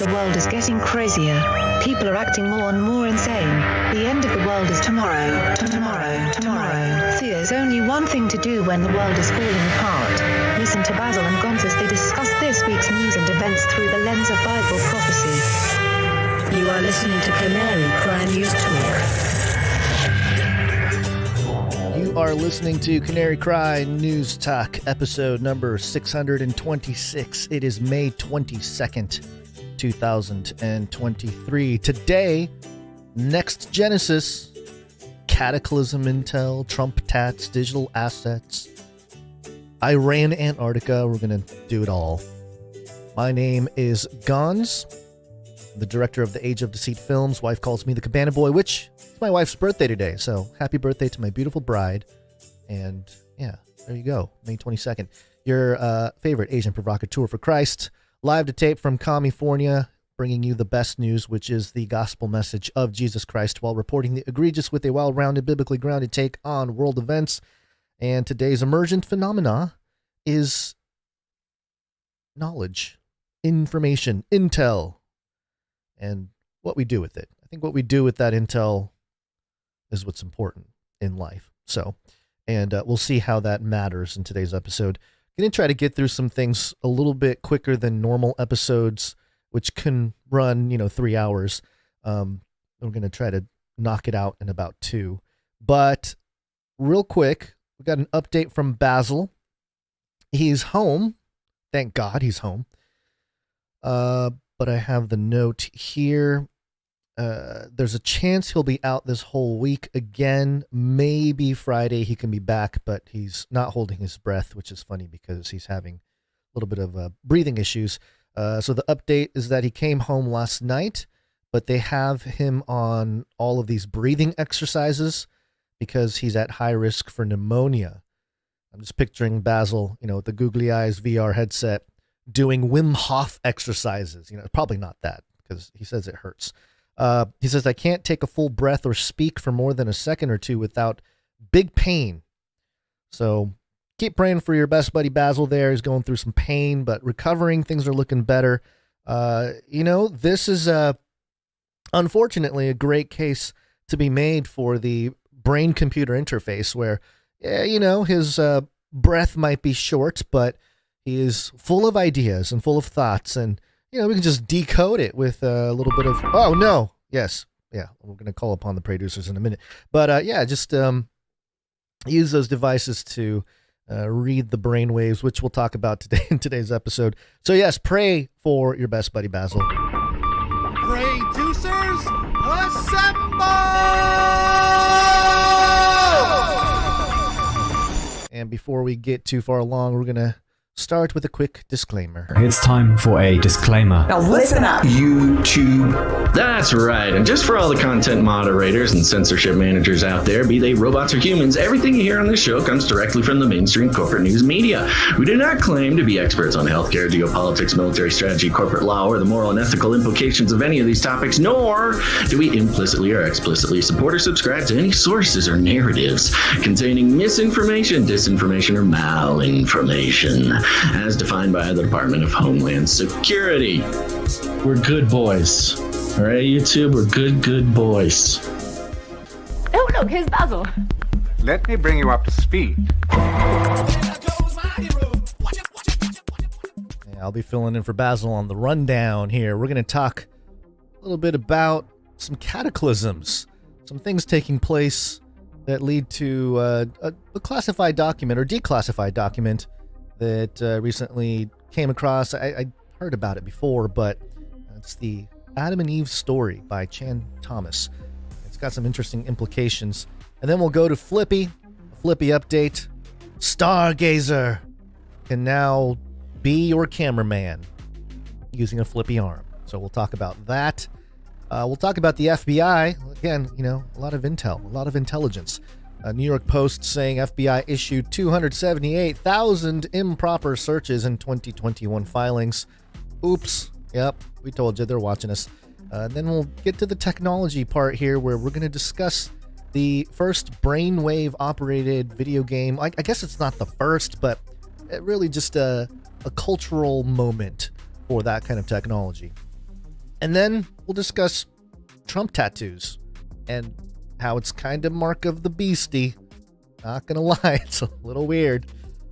The world is getting crazier. People are acting more and more insane. The end of the world is tomorrow. Tomorrow. There's only one thing to do when the world is falling apart. Listen to Basil and Gonz as they discuss this week's news and events through the lens of Bible prophecy. You are listening to Canary Cry News Talk. You are listening to Canary Cry News Talk, episode number 626. It is May 22nd. 2023. Today, Next Genesis, Cataclysm Intel, Trump Tats, digital assets, Iran, Antarctica. We're going to do it all. My name is Gonz, the director of the Age of Deceit films. Wife calls me the Cabana Boy, which is my wife's birthday today. So happy birthday to my beautiful bride. And yeah, there you go. May 22nd. Your favorite Asian provocateur for Christ. Live to tape from California, bringing you the best news, which is the gospel message of Jesus Christ, while reporting the egregious with a well-rounded, biblically grounded take on world events. And today's emergent phenomena is knowledge, information, intel, and what we do with it. I think what we do with that intel is what's important in life. So, and we'll see how that matters in today's episode. Going to try to get through some things a little bit quicker than normal episodes, which can run, 3 hours. We're going to try to knock it out in about 2. But real quick, we got an update from Basil. He's home. Thank God he's home. But I have the note here. There's a chance he'll be out this whole week again. Maybe Friday he can be back, but he's not holding his breath, which is funny because he's having a little bit of breathing issues. So the update is that he came home last night, but they have him on all of these breathing exercises because he's at high risk for pneumonia. I'm just picturing Basil, with the googly eyes VR headset doing Wim Hof exercises. Probably not that because he says it hurts. He says, I can't take a full breath or speak for more than a second or two without big pain. So keep praying for your best buddy Basil there. He's going through some pain, but recovering. Things are looking better. This is unfortunately a great case to be made for the brain-computer interface where, his breath might be short, but he is full of ideas and full of thoughts, and we can just decode it with a little bit of, oh no, yes, yeah, we're going to call upon the producers in a minute. But yeah, just use those devices to read the brainwaves, which we'll talk about today in today's episode. So yes, pray for your best buddy Basil. Producers, assemble! And before we get too far along, we're going to start with a quick disclaimer. It's time for a disclaimer. Now listen up. YouTube. That's right. And just for all the content moderators and censorship managers out there, be they robots or humans, everything you hear on this show comes directly from the mainstream corporate news media. We do not claim to be experts on healthcare, geopolitics, military strategy, corporate law, or the moral and ethical implications of any of these topics, nor do we implicitly or explicitly support or subscribe to any sources or narratives containing misinformation, disinformation, or malinformation, as defined by the Department of Homeland Security. We're good boys. All right, YouTube, we're good boys. Oh, look, here's Basil. Let me bring you up to speed. Yeah, I'll be filling in for Basil on the rundown here. We're going to talk a little bit about some cataclysms, some things taking place that lead to a classified document or declassified document that recently came across. I heard about it before, but it's the Adam and Eve story by Chan Thomas. It's got some interesting implications. And then we'll go to FLIPPY, a FLIPPY update. Stargazer can now be your cameraman using a FLIPPY arm. So we'll talk about that. We'll talk about the FBI. Again, a lot of intel, a lot of intelligence. New York Post saying FBI issued 278,000 improper searches in 2021 filings. Oops. Yep, we told you they're watching us. Then we'll get to the technology part here where we're going to discuss the first brainwave operated video game. I guess it's not the first, but really just a cultural moment for that kind of technology. And then we'll discuss Trump tattoos and how it's kind of mark of the beastie. Not gonna lie, it's a little weird.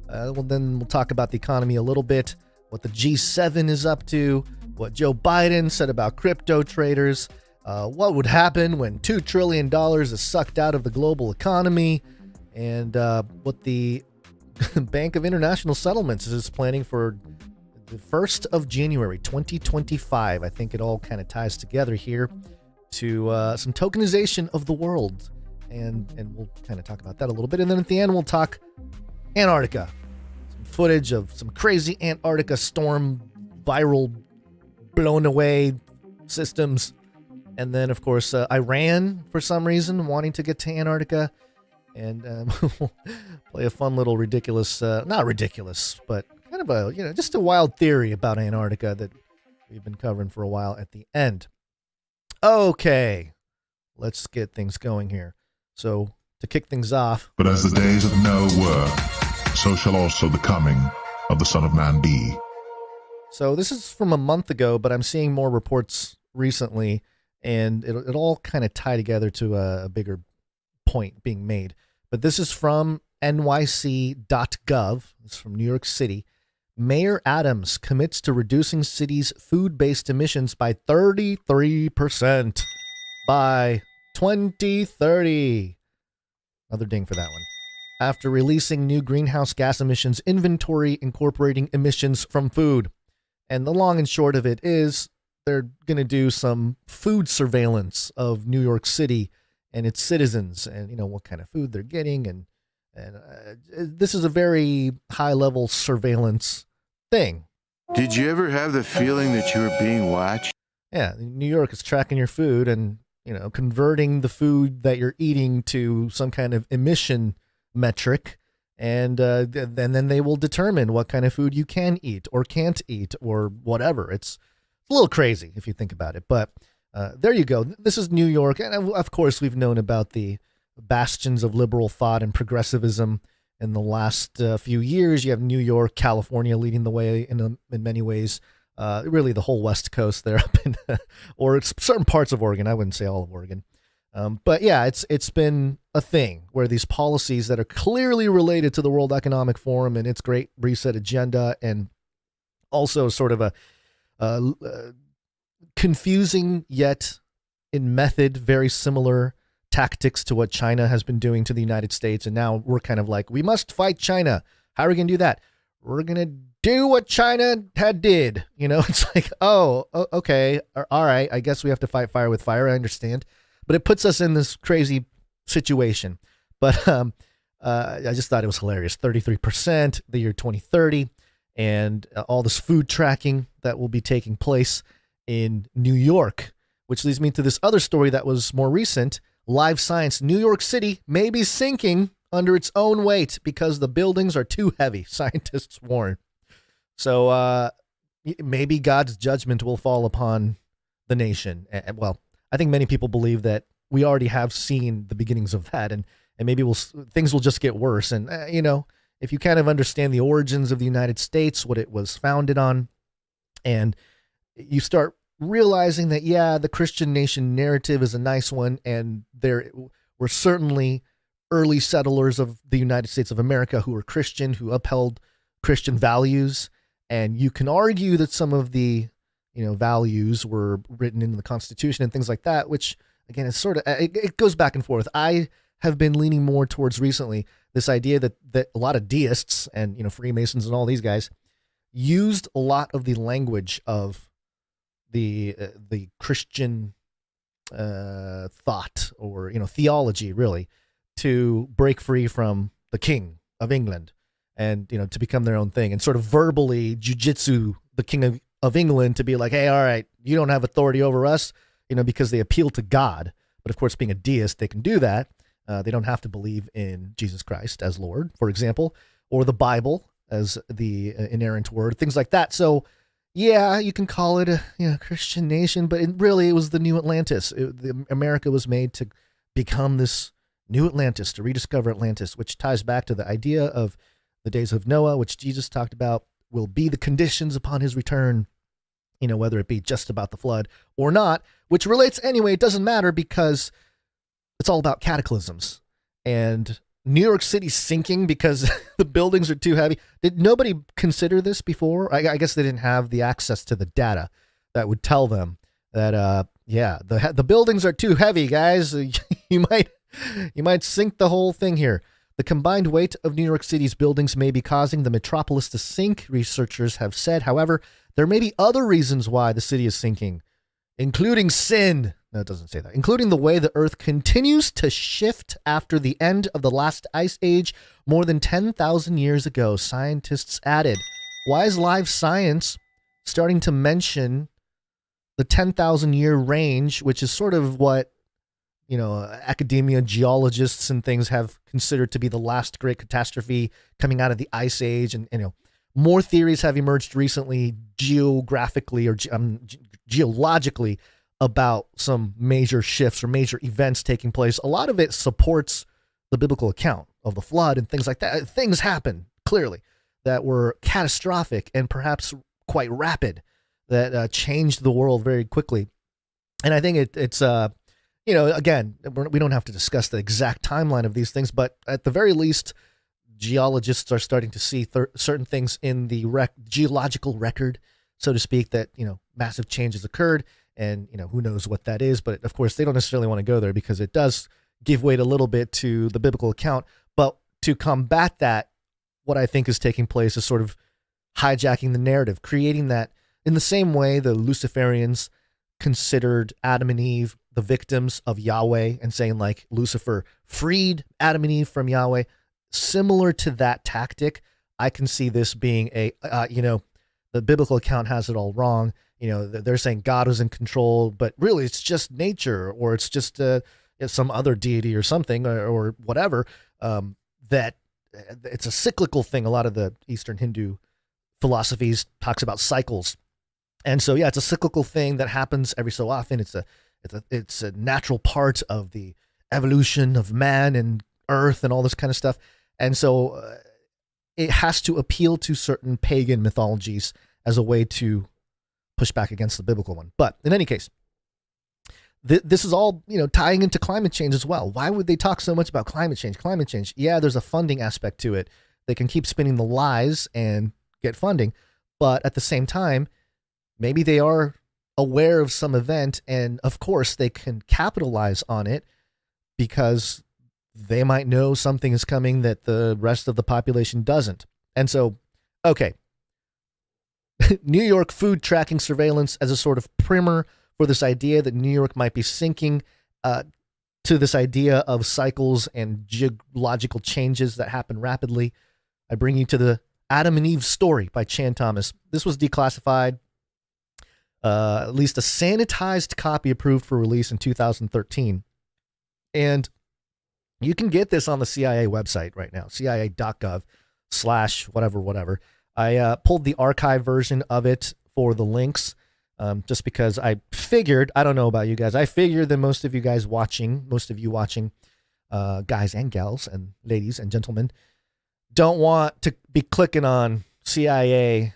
Then we'll talk about the economy a little bit, what the G7 is up to, what Joe Biden said about crypto traders, what would happen when $2 trillion is sucked out of the global economy, and what the Bank of International Settlements is planning for the 1st of January 2025. I think it all kind of ties together here to some tokenization of the world, and we'll kind of talk about that a little bit. And then at the end, we'll talk Antarctica, some footage of some crazy Antarctica storm, viral, blown away systems, and then of course Iran for some reason wanting to get to Antarctica, and we'll play a fun little ridiculous, not ridiculous, but kind of a just a wild theory about Antarctica that we've been covering for a while at the end. Okay, let's get things going here. So, to kick things off. But as the days of Noah were, so shall also the coming of the Son of Man be. So, this is from a month ago, but I'm seeing more reports recently, and it all kind of tie together to a bigger point being made. But this is from nyc.gov. It's from New York City. Mayor Adams commits to reducing city's food-based emissions by 33% by 2030. Another ding for that one. After releasing new greenhouse gas emissions inventory incorporating emissions from food. And the long and short of it is they're going to do some food surveillance of New York City and its citizens, and what kind of food they're getting, and this is a very high-level surveillance thing. Did you ever have the feeling that you were being watched? Yeah, New York is tracking your food and, converting the food that you're eating to some kind of emission metric, and then they will determine what kind of food you can eat or can't eat or whatever. It's a little crazy if you think about it, but there you go. This is New York, and of course we've known about the bastions of liberal thought and progressivism in the last few years. You have New York, California leading the way in many ways. Really, the whole West Coast there, up in, or it's certain parts of Oregon. I wouldn't say all of Oregon, but yeah, it's been a thing where these policies that are clearly related to the World Economic Forum and its Great Reset agenda, and also sort of a confusing yet in method, very similar tactics to what China has been doing to the United States. And now we're kind of like, we must fight China. How are we going to do that? We're going to do what China had did. It's like, okay. All right. I guess we have to fight fire with fire. I understand. But it puts us in this crazy situation. But I just thought it was hilarious. 33% the year 2030, and all this food tracking that will be taking place in New York, which leads me to this other story that was more recent. LiveScience, New York City may be sinking under its own weight because the buildings are too heavy, scientists warn. So maybe God's judgment will fall upon the nation. Well, I think many people believe that we already have seen the beginnings of that, and maybe things will just get worse. And, if you kind of understand the origins of the United States, what it was founded on, and you start realizing that, the Christian nation narrative is a nice one, and there were certainly early settlers of the United States of America who were Christian, who upheld Christian values. And you can argue that some of the, values were written in the Constitution and things like that, which, again, is sort of, it goes back and forth. I have been leaning more towards recently this idea that a lot of deists and, Freemasons and all these guys used a lot of the language of the Christian thought or, theology, really, to break free from the King of England and, to become their own thing, and sort of verbally jujitsu the King of England to be like, hey, all right, you don't have authority over us, because they appeal to God. But of course, being a deist, they can do that. They don't have to believe in Jesus Christ as Lord, for example, or the Bible as the inerrant word, things like that. So, you can call it a Christian nation, but it was the new Atlantis. America was made to become this new Atlantis, to rediscover Atlantis, which ties back to the idea of the days of Noah, which Jesus talked about will be the conditions upon his return, whether it be just about the flood or not, which relates anyway. It doesn't matter because it's all about cataclysms. And New York City sinking because the buildings are too heavy. Did nobody consider this before? I guess they didn't have the access to the data that would tell them that, the buildings are too heavy, guys. You might sink the whole thing here. The combined weight of New York City's buildings may be causing the metropolis to sink, researchers have said. However, there may be other reasons why the city is sinking, including sin. No, it doesn't say that. Including the way the Earth continues to shift after the end of the last ice age more than 10,000 years ago, scientists added. Why is LiveScience starting to mention the 10,000-year range, which is sort of what, academia, geologists and things have considered to be the last great catastrophe coming out of the ice age? And, more theories have emerged recently geographically or geologically about some major shifts or major events taking place. A lot of it supports the biblical account of the flood and things like that. Things happen clearly that were catastrophic and perhaps quite rapid that changed the world very quickly. And I think it's again, we don't have to discuss the exact timeline of these things, but at the very least, geologists are starting to see certain things in the geological record, so to speak, that, massive changes occurred. And, who knows what that is. But of course, they don't necessarily want to go there because it does give weight a little bit to the biblical account. But to combat that, what I think is taking place is sort of hijacking the narrative, creating that in the same way the Luciferians considered Adam and Eve the victims of Yahweh and saying like Lucifer freed Adam and Eve from Yahweh. Similar to that tactic, I can see this being the biblical account has it all wrong. They're saying God was in control, but really it's just nature, or it's just some other deity or something or whatever, that it's a cyclical thing. A lot of the Eastern Hindu philosophies talks about cycles. And so, it's a cyclical thing that happens every so often. It's a natural part of the evolution of man and earth and all this kind of stuff. And so it has to appeal to certain pagan mythologies as a way to push back against the biblical one. But in any case, this is all, tying into climate change as well. Why would they talk so much about climate change? Climate change, there's a funding aspect to it. They can keep spinning the lies and get funding. But at the same time, maybe they are aware of some event, and of course they can capitalize on it because they might know something is coming that the rest of the population doesn't. And so, okay, New York food tracking surveillance as a sort of primer for this idea that New York might be sinking to this idea of cycles and geological changes that happen rapidly. I bring you to the Adam and Eve story by Chan Thomas. This was declassified, at least a sanitized copy approved for release in 2013. And you can get this on the CIA website right now, cia.gov/whatever. I pulled the archive version of it for the links, just because I figured, I don't know about you guys, I figured that most of you watching, guys and gals and ladies and gentlemen, don't want to be clicking on CIA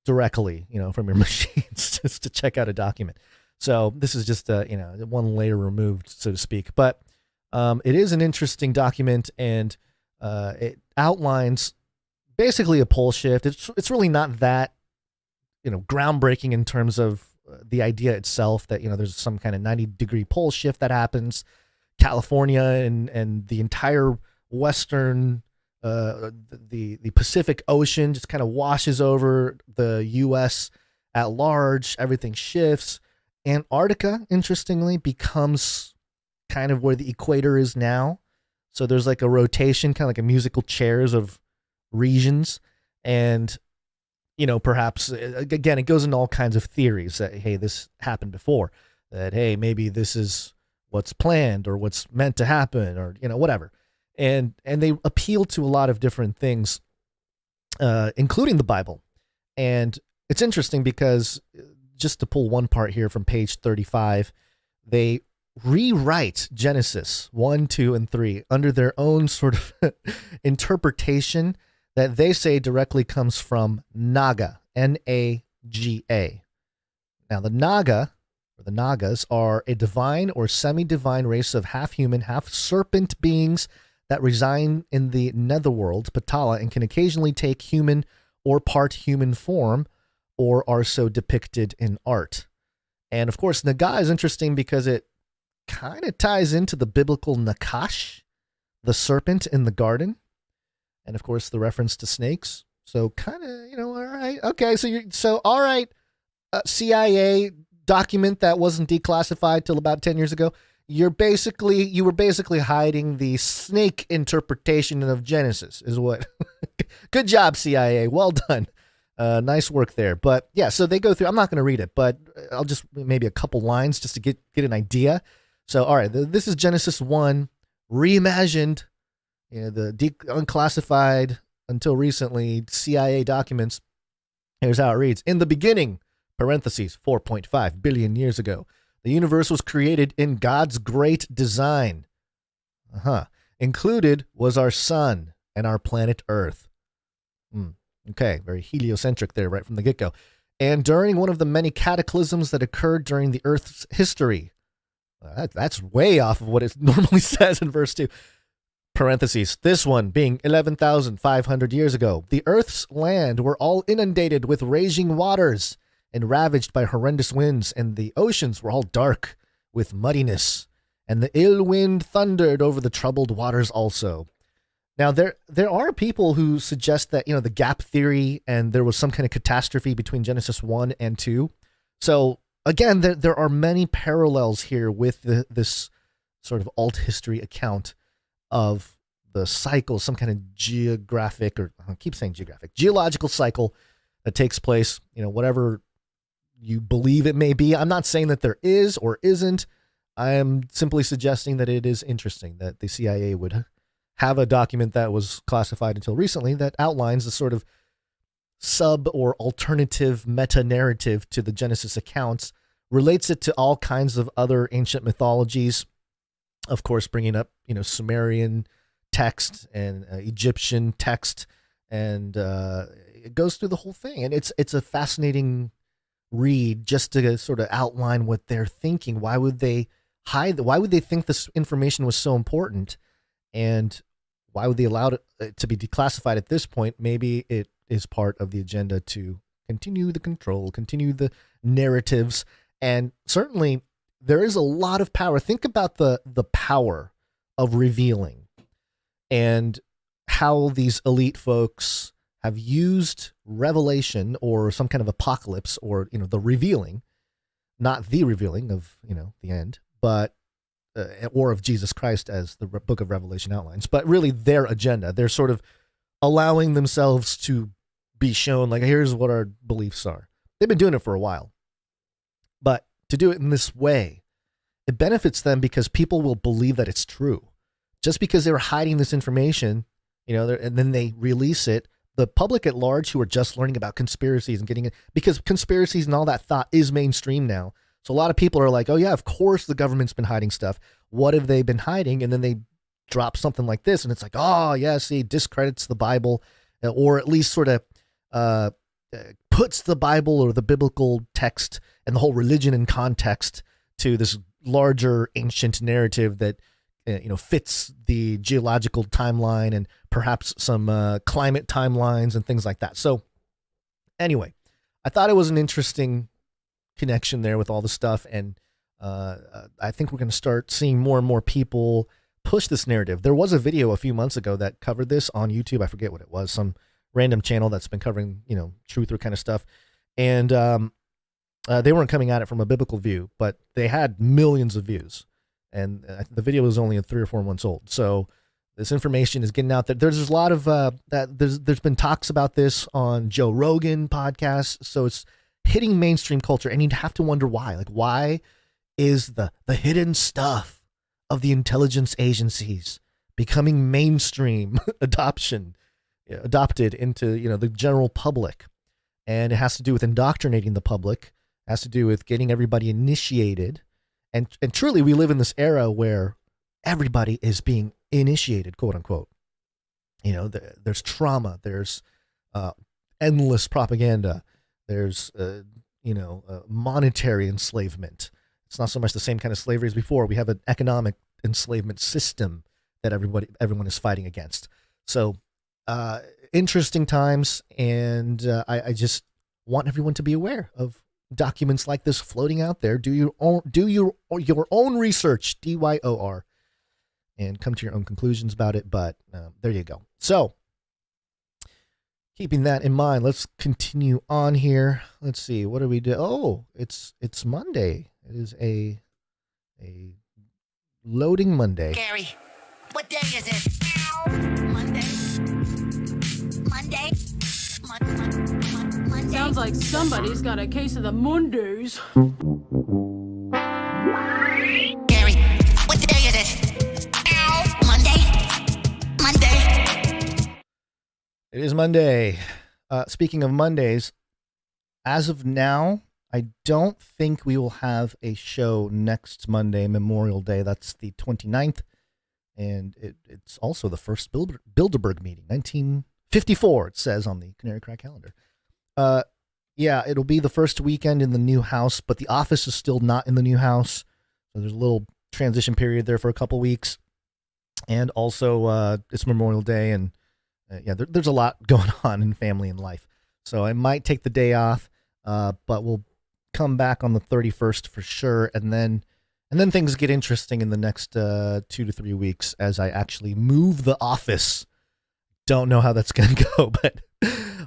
directly, from your machines just to check out a document. So this is just, one layer removed, so to speak. But it is an interesting document, and it outlines basically a pole shift. It's really not that, groundbreaking in terms of the idea itself that, there's some kind of 90-degree pole shift that happens. California and the entire western, the Pacific Ocean just kind of washes over the U.S. at large. Everything shifts. Antarctica, interestingly, becomes kind of where the equator is now. So there's like a rotation, kind of like a musical chairs of regions. And, perhaps, again, it goes into all kinds of theories that, hey, this happened before. That, hey, maybe this is what's planned or what's meant to happen or, whatever. And they appeal to a lot of different things, including the Bible. And it's interesting because, just to pull one part here from page 35, they rewrite Genesis 1, 2, and 3 under their own sort of interpretation that they say directly comes from Naga, N-A-G-A. Now, the Naga, or the Nagas, are a divine or semi-divine race of half-human, half-serpent beings that reside in the netherworld, Patala, and can occasionally take human or part human form, or are so depicted in art. And of course, Naga is interesting because it kind of ties into the biblical Nakash, the serpent in the garden. And of course, the reference to snakes. So kind of, all right. Okay, all right, CIA document that wasn't declassified till about 10 years ago. You were basically hiding the snake interpretation of Genesis is what. Good job, CIA. Well done. Nice work there. But yeah, so they go through, I'm not going to read it, but I'll just maybe a couple lines just to get an idea. So, all right, this is Genesis 1 reimagined, the unclassified until recently CIA documents. Here's how it reads. In the beginning, parentheses, 4.5 billion years ago, the universe was created in God's great design. Included was our sun and our planet Earth. Okay, very heliocentric there right from the get-go. And during one of the many cataclysms that occurred during the Earth's history. That's way off of what it normally says in verse 2. Parentheses, this one being 11,500 years ago. The Earth's land were all inundated with raging waters and ravaged by horrendous winds, and the oceans were all dark with muddiness, and the ill wind thundered over the troubled waters also. Now, there are people who suggest that, the gap theory and there was some kind of catastrophe between Genesis 1 and 2. So, again, there are many parallels here with this sort of alt history account of the cycle, some kind of geological cycle that takes place, whatever you believe it may be. I'm not saying that there is or isn't. I am simply suggesting that it is interesting that the CIA would have a document that was classified until recently that outlines the sort of sub or alternative meta narrative to the Genesis accounts, relates it to all kinds of other ancient mythologies, of course, bringing up, Sumerian text and Egyptian text, and it goes through the whole thing. And it's a fascinating read just to sort of outline what they're thinking. Why would they hide? Why would they think this information was so important? And why would they allow it to be declassified at this point? Maybe it is part of the agenda to continue the control, continue the narratives, And certainly there is a lot of power. Think about the power of revealing and how these elite folks have used revelation or some kind of apocalypse or, the revealing, not the revealing of, the end, but, or of Jesus Christ as the book of Revelation outlines, but really their agenda. They're sort of allowing themselves to be shown, like, here's what our beliefs are. They've been doing it for a while, but to do it in this way, it benefits them because people will believe that it's true. Just because they were hiding this information, and then they release it, the public at large who are just learning about conspiracies and getting it, because conspiracies and all that thought is mainstream now. So a lot of people are like, oh yeah, of course the government's been hiding stuff. What have they been hiding? And then they drop something like this and it's like, oh yeah, see, discredits the Bible, or at least sort of puts the Bible or the biblical text and the whole religion in context to this larger ancient narrative that fits the geological timeline and perhaps some climate timelines and things like that. So anyway, I thought it was an interesting connection there with all the stuff. And I think we're going to start seeing more and more people push this narrative. There was a video a few months ago that covered this on YouTube. I forget what it was, some random channel that's been covering, truth or kind of stuff. And they weren't coming at it from a biblical view, but they had millions of views. And the video was only 3 or 4 months old. So this information is getting out there. There's a lot of there's been talks about this on Joe Rogan podcasts. So it's hitting mainstream culture, and you'd have to wonder why. Like, why is the hidden stuff of the intelligence agencies becoming mainstream adopted into the general public? And it has to do with indoctrinating the public. It has to do with getting everybody initiated. And truly, we live in this era where everybody is being initiated, quote unquote. There's trauma, there's endless propaganda, there's monetary enslavement. It's not so much the same kind of slavery as before. We have an economic enslavement system that everyone is fighting against. So interesting times, and I just want everyone to be aware of documents like this floating out there. Do your own research, DYOR, and come to your own conclusions about it. But there you go. So keeping that in mind, let's continue on here. Let's see, what do we do? Oh, it's Monday. It is a loading Monday. Gary, what day is it? Monday. Sounds like somebody's got a case of the Mondays. Gary, what day is it? Monday. It is Monday. Speaking of Mondays, as of now, I don't think we will have a show next Monday, Memorial Day. That's the 29th. And it's also the first Bilderberg meeting, 1954, it says on the Canary Cry calendar. Yeah, it'll be the first weekend in the new house, but the office is still not in the new house. So there's a little transition period there for a couple weeks. And also, it's Memorial Day, and there's a lot going on in family and life. So I might take the day off, but we'll come back on the 31st for sure. And then things get interesting in the next 2 to 3 weeks as I actually move the office. Don't know how that's going to go, but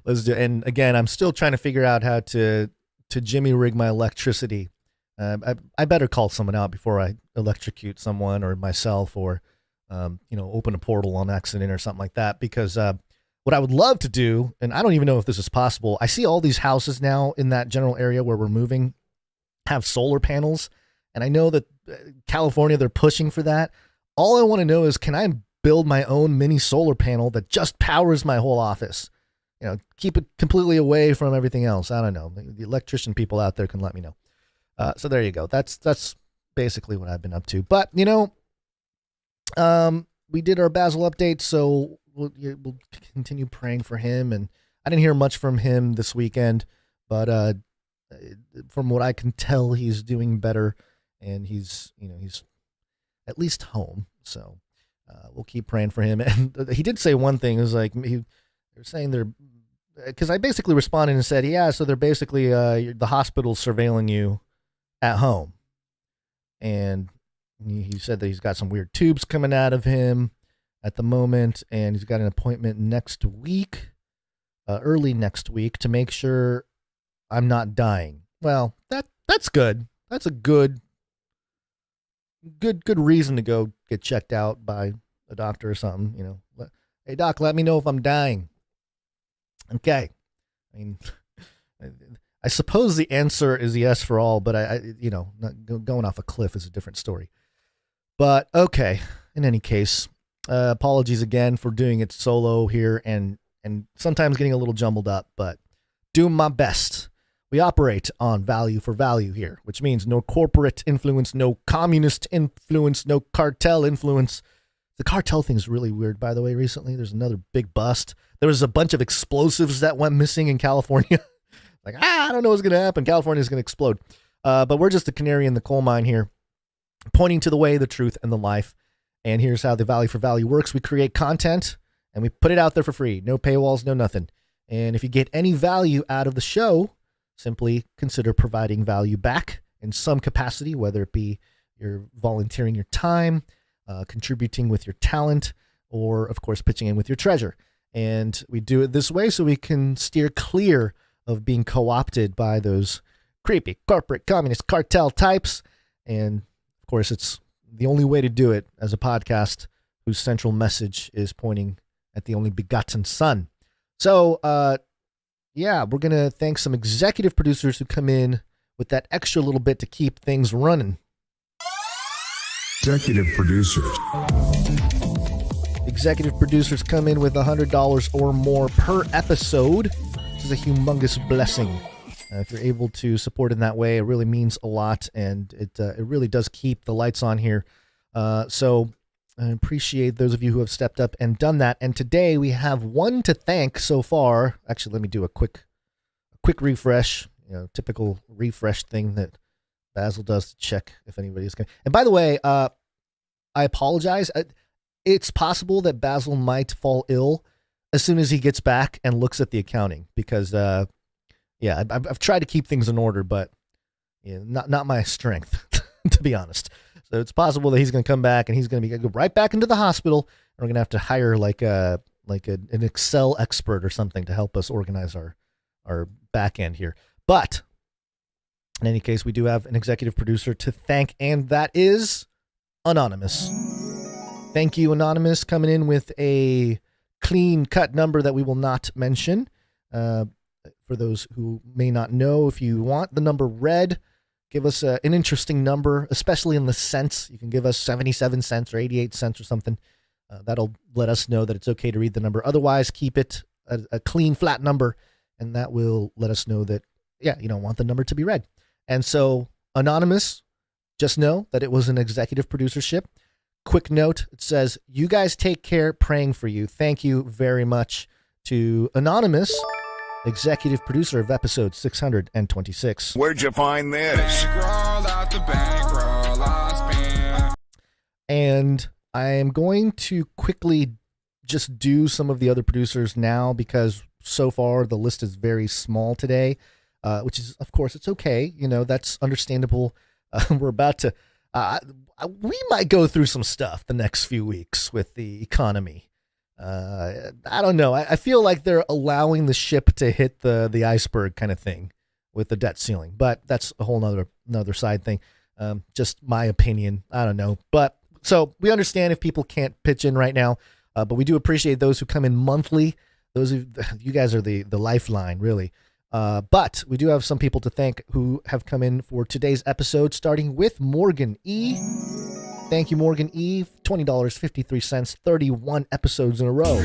let's do it. And again, I'm still trying to figure out how to jimmy rig my electricity. I better call someone out before I electrocute someone or myself, or open a portal on accident or something like that. Because what I would love to do, and I don't even know if this is possible, I see all these houses now in that general area where we're moving have solar panels, and I know that California, they're pushing for that. All I want to know is, can I build my own mini solar panel that just powers my whole office? Keep it completely away from everything else. I don't know. The electrician people out there can let me know. So there you go. That's basically what I've been up to. But, we did our Basil update, so we'll continue praying for him. And I didn't hear much from him this weekend, but from what I can tell, he's doing better, and he's at least home. So we'll keep praying for him. And he did say one thing. It was like, they're saying because I basically responded and said, yeah, so they're basically, the hospital's surveilling you at home. And he said that he's got some weird tubes coming out of him at the moment, and he's got an appointment next week, early next week, to make sure I'm not dying. Well, that's good. That's a good reason to go get checked out by a doctor or something. You know, hey doc, let me know if I'm dying. Okay. I mean, I suppose the answer is yes for all, but not going off a cliff is a different story. But okay, in any case, apologies again for doing it solo here and sometimes getting a little jumbled up, but doing my best. We operate on value for value here, which means no corporate influence, no communist influence, no cartel influence. The cartel thing is really weird, by the way, recently. There's another big bust. There was a bunch of explosives that went missing in California. Like, I don't know what's going to happen. California's going to explode. But we're just a canary in the coal mine here, pointing to the way, the truth, and the life. And here's how the value for value works. We create content, and we put it out there for free. No paywalls, no nothing. And if you get any value out of the show, simply consider providing value back in some capacity, whether it be you're volunteering your time, contributing with your talent, or, of course, pitching in with your treasure. And we do it this way so we can steer clear of being co-opted by those creepy corporate communist cartel types. And, of course, it's the only way to do it as a podcast whose central message is pointing at the only begotten Son. So, we're going to thank some executive producers who come in with that extra little bit to keep things running. Executive producers. Executive producers come in with $100 or more per episode. This is a humongous blessing. If you're able to support in that way, it really means a lot, and it really does keep the lights on here. So I appreciate those of you who have stepped up and done that. And today we have one to thank so far. Actually, let me do a quick refresh. Typical refresh thing that Basil does to check if anybody's going. And by the way, I apologize. It's possible that Basil might fall ill as soon as he gets back and looks at the accounting, because I've tried to keep things in order, but not my strength, to be honest. So it's possible that he's going to come back and he's going to go right back into the hospital. And we're going to have to hire an Excel expert or something to help us organize our back end here. But in any case, we do have an executive producer to thank, and that is Anonymous. Thank you, Anonymous, coming in with a clean cut number that we will not mention. For those who may not know, if you want the number read, give us an interesting number, especially in the cents. You can give us 77 cents or 88 cents or something. That'll let us know that it's okay to read the number. Otherwise, keep it a clean, flat number, and that will let us know that, you don't want the number to be read. And so, Anonymous, just know that it was an executive producership. Quick note, it says, you guys take care, praying for you. Thank you very much to Anonymous, executive producer of episode 626. Where'd you find this? And I am going to quickly just do some of the other producers now, because so far the list is very small today, which is, of course, it's okay. That's understandable. We're about to, we might go through some stuff the next few weeks with the economy. I don't know. I feel like they're allowing the ship to hit the iceberg kind of thing with the debt ceiling, but that's a whole nother side thing. Just my opinion. I don't know. But so we understand if people can't pitch in right now, but we do appreciate those who come in monthly. You guys are the lifeline, really. But we do have some people to thank who have come in for today's episode, starting with Morgan E. Thank you, Morgan E. $20.53, 31 episodes in a row.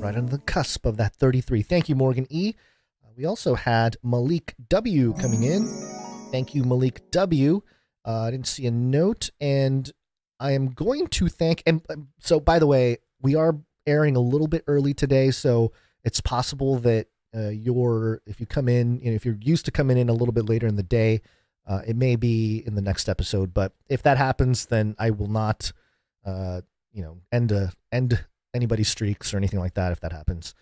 Right on the cusp of that 33. Thank you, Morgan E. We also had Malik W. coming in. Thank you, Malik W. I didn't see a note, and I am going to thank, and so by the way, we are airing a little bit early today, so it's possible that if you come in, if you're used to coming in a little bit later in the day, it may be in the next episode. But if that happens, then I will not, end anybody's streaks or anything like that. If that happens,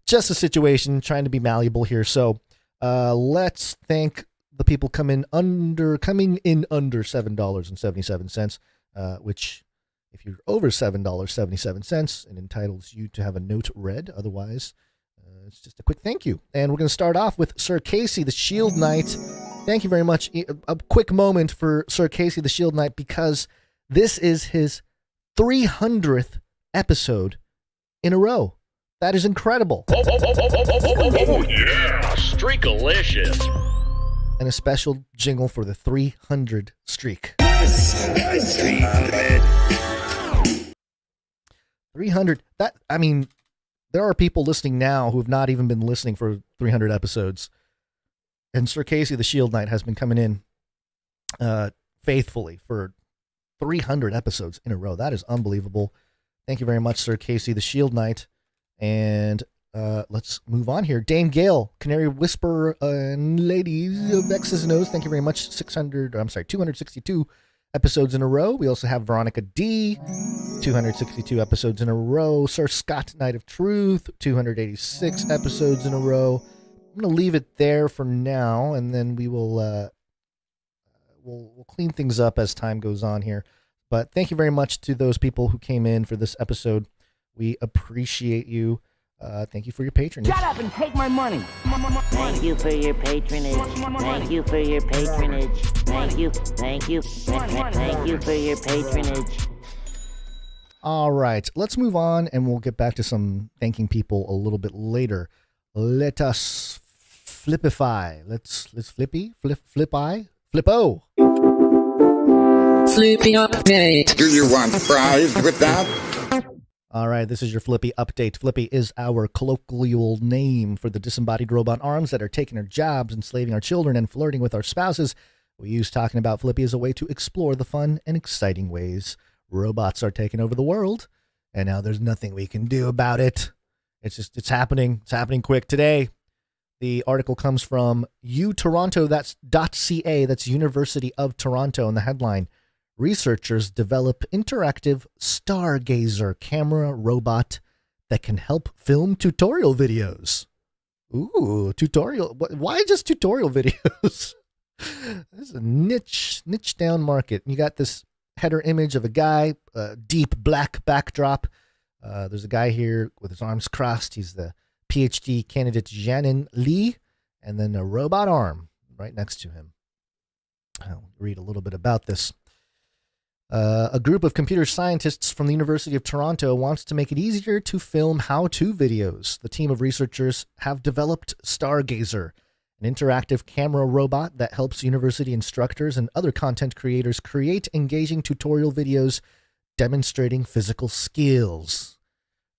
just a situation, trying to be malleable here. So let's thank the people coming in under $7.77, which if you're over $7.77, it entitles you to have a note read. Otherwise, it's just a quick thank you. And we're going to start off with Sir Casey, the Shield Knight. Thank you very much. A quick moment for Sir Casey, the Shield Knight, because this is his 300th episode in a row. That is incredible. Oh yeah, Streakalicious. And a special jingle for the 300 streak. 300. That, I mean, there are people listening now who have not even been listening for 300 episodes. And Sir Casey, the Shield Knight, has been coming in faithfully for 300 episodes in a row. That is unbelievable. Thank you very much, Sir Casey, the Shield Knight. And let's move on here. Dame Gale, Canary Whisperer, and Ladies of X's and O's. Thank you very much. 262 episodes in a row. We also have Veronica D, 262 episodes in a row. Sir Scott, Knight of Truth, 286 episodes in a row. I'm going to leave it there for now, and then we will we'll clean things up as time goes on here. But thank you very much to those people who came in for this episode. We appreciate you. Thank you for your patronage. Shut up and take my money. Thank you for your patronage. Thank you for your patronage. Thank you for your patronage. All right, let's move on, and we'll get back to some thanking people a little bit later. Let us flippify. Let's flippo. Flippy update. Do you want fries with that? All right, this is your Flippy update. Flippy is our colloquial name for the disembodied robot arms that are taking our jobs, enslaving our children, and flirting with our spouses. We use talking about Flippy as a way to explore the fun and exciting ways robots are taking over the world, and now there's nothing we can do about it. It's happening. It's happening quick today. The article comes from UToronto, that's .ca, that's University of Toronto, and the headline: researchers develop interactive Stargazer camera robot that can help film tutorial videos. Ooh, tutorial. Why just tutorial videos? This is a niche down market. You got this header image of a guy, deep black backdrop. There's a guy here with his arms crossed. He's the PhD candidate Jianan Li, and then a robot arm right next to him. I'll read a little bit about this. A group of computer scientists from the University of Toronto wants to make it easier to film how-to videos. The team of researchers have developed Stargazer, an interactive camera robot that helps university instructors and other content creators create engaging tutorial videos demonstrating physical skills.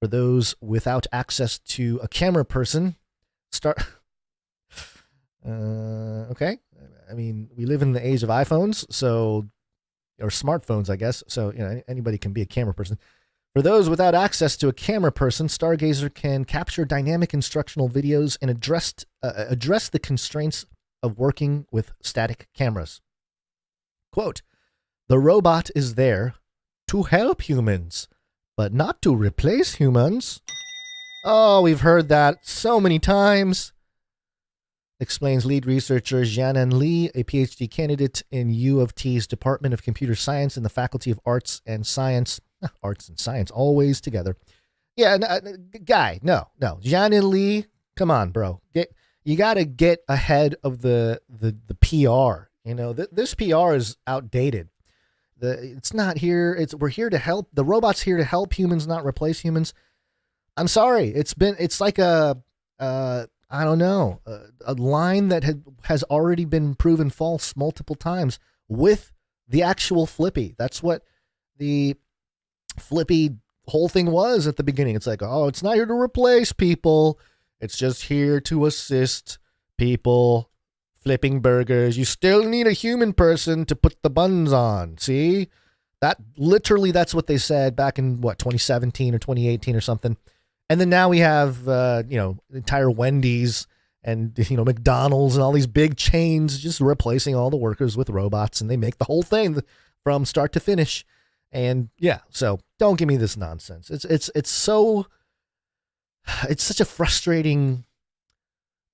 For those without access to a camera person, okay. I mean, we live in the age of iPhones, or smartphones, I guess. So, anybody can be a camera person. For those without access to a camera person, Stargazer can capture dynamic instructional videos and address the constraints of working with static cameras. Quote, "The robot is there to help humans, but not to replace humans." Oh, we've heard that so many times. Explains lead researcher Jianan Li, a PhD candidate in U of T's Department of Computer Science in the Faculty of Arts and Science. Arts and Science, always together. Yeah, no. Jianan Li, come on, bro. You got to get ahead of the PR. This PR is outdated. It's not here. We're here to help. The robot's here to help humans, not replace humans. I'm sorry. It's like a line that has already been proven false multiple times with the actual Flippy. That's what the Flippy whole thing was at the beginning. It's like, oh, it's not here to replace people. It's just here to assist people flipping burgers. You still need a human person to put the buns on. See? That's what they said back in 2017 or 2018 or something. And then now we have, entire Wendy's and, McDonald's and all these big chains just replacing all the workers with robots, and they make the whole thing from start to finish. And yeah, so don't give me this nonsense. It's such a frustrating,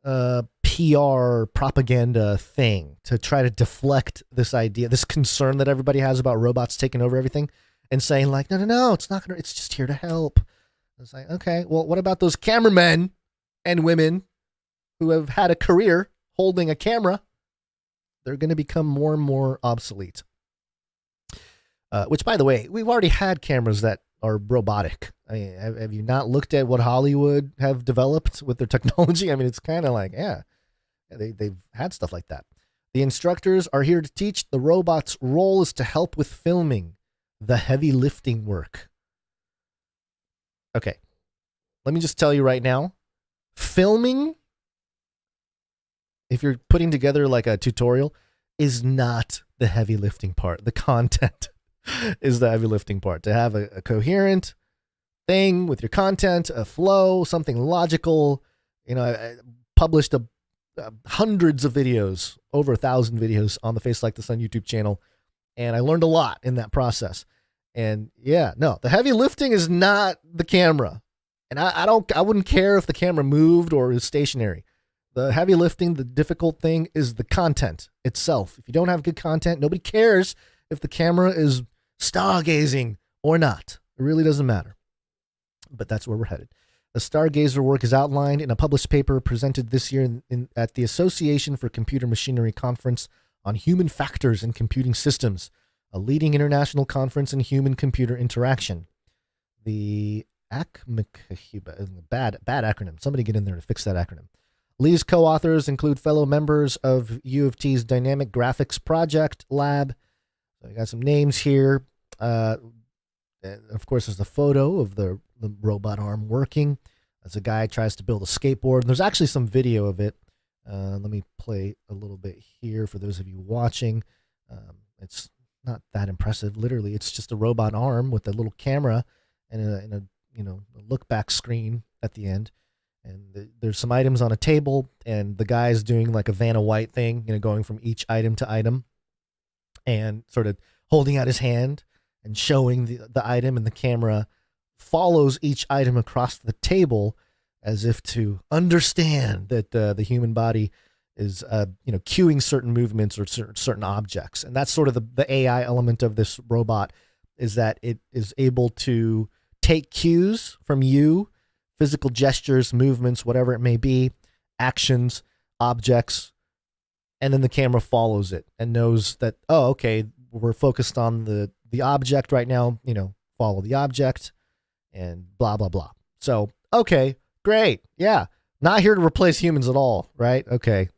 PR PR propaganda thing to try to deflect this idea, this concern that everybody has about robots taking over everything, and saying like, no, it's not gonna, it's just here to help. It's like, okay, well, what about those cameramen and women who have had a career holding a camera? They're going to become more and more obsolete. Which, by the way, we've already had cameras that are robotic. I mean, have you not looked at what Hollywood have developed with their technology? I mean, it's kind of like, yeah, they've had stuff like that. The instructors are here to teach. The robot's role is to help with filming, the heavy lifting work. Okay, let me just tell you right now, filming, if you're putting together like a tutorial, is not the heavy lifting part. The content is the heavy lifting part. To have a coherent thing with your content, a flow, something logical. You know, I published hundreds of videos, over 1,000 videos on the Face Like the Sun YouTube channel, and I learned a lot in that process. And yeah, no, the heavy lifting is not the camera. And I wouldn't care if the camera moved or is stationary. The heavy lifting, the difficult thing is the content itself. If you don't have good content, nobody cares if the camera is stargazing or not. It really doesn't matter. But that's where we're headed. The Stargazer work is outlined in a published paper presented this year at the Association for Computer Machinery Conference on Human Factors in Computing Systems, a leading international conference in human-computer interaction. The bad acronym. Somebody get in there to fix that acronym. Lee's co-authors include fellow members of U of T's Dynamic Graphics Project Lab. So I got some names here. And of course, there's the photo of the robot arm working as a guy tries to build a skateboard. And there's actually some video of it. Let me play a little bit here for those of you watching. It's not that impressive. Literally, it's just a robot arm with a little camera and a look back screen at the end. And there's some items on a table, and the guy's doing like a Vanna White thing, going from each item to item and sort of holding out his hand and showing the item, and the camera follows each item across the table as if to understand that the human body is, cueing certain movements or certain objects. And that's sort of the AI element of this robot, is that it is able to take cues from you, physical gestures, movements, whatever it may be, actions, objects, and then the camera follows it and knows that, oh, okay, we're focused on the object right now, follow the object and blah, blah, blah. So, okay, great. Yeah. Not here to replace humans at all, right? Okay.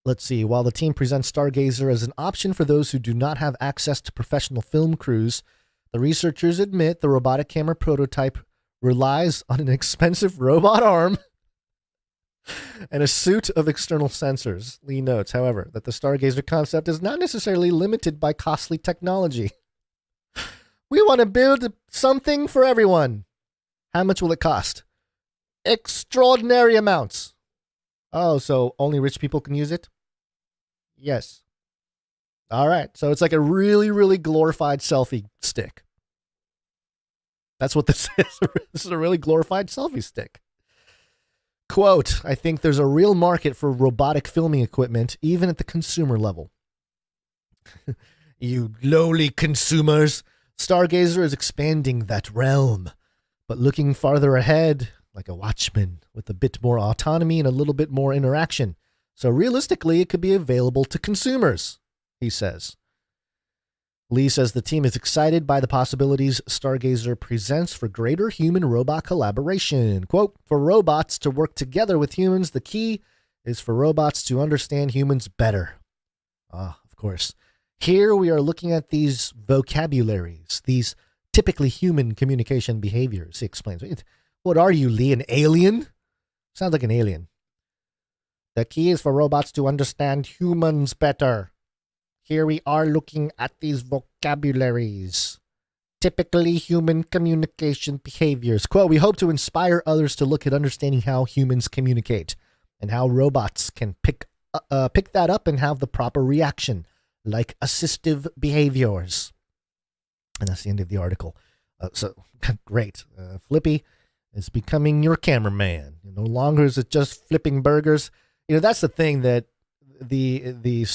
Let's see. While the team presents Stargazer as an option for those who do not have access to professional film crews, the researchers admit the robotic camera prototype relies on an expensive robot arm and a suite of external sensors. Lee notes, however, that the Stargazer concept is not necessarily limited by costly technology. We want to build something for everyone. How much will it cost? Extraordinary amounts. Oh, so only rich people can use it? Yes. All right. So it's like a really, really glorified selfie stick. That's what this is. This is a really glorified selfie stick. Quote, I think there's a real market for robotic filming equipment, even at the consumer level. You lowly consumers. Stargazer is expanding that realm, but looking farther ahead, like a watchman, with a bit more autonomy and a little bit more interaction. So realistically, it could be available to consumers, he says. Lee says the team is excited by the possibilities Stargazer presents for greater human-robot collaboration. Quote, for robots to work together with humans, the key is for robots to understand humans better. Ah, of course. Here we are looking at these vocabularies, these typically human communication behaviors, he explains. What are you, Lee, an alien? Sounds like an alien. The key is for robots to understand humans better. Here we are looking at these vocabularies, typically human communication behaviors. Quote, we hope to inspire others to look at understanding how humans communicate and how robots can pick that up and have the proper reaction, like assistive behaviors. And that's the end of the article. So great. FLIPPY is becoming your cameraman. No longer is it just flipping burgers. That's the thing that the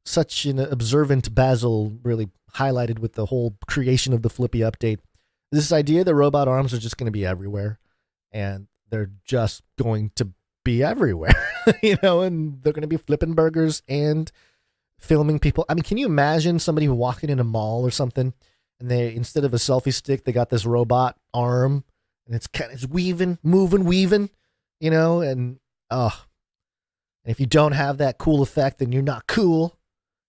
such an observant Basil really highlighted with the whole creation of the Flippy update. This idea that robot arms are just going to be everywhere, and they're just going to be everywhere, and they're going to be flipping burgers and filming people. I mean, can you imagine somebody walking in a mall or something, and they, instead of a selfie stick, they got this robot arm, and it's kind of weaving, and if you don't have that cool effect, then you're not cool.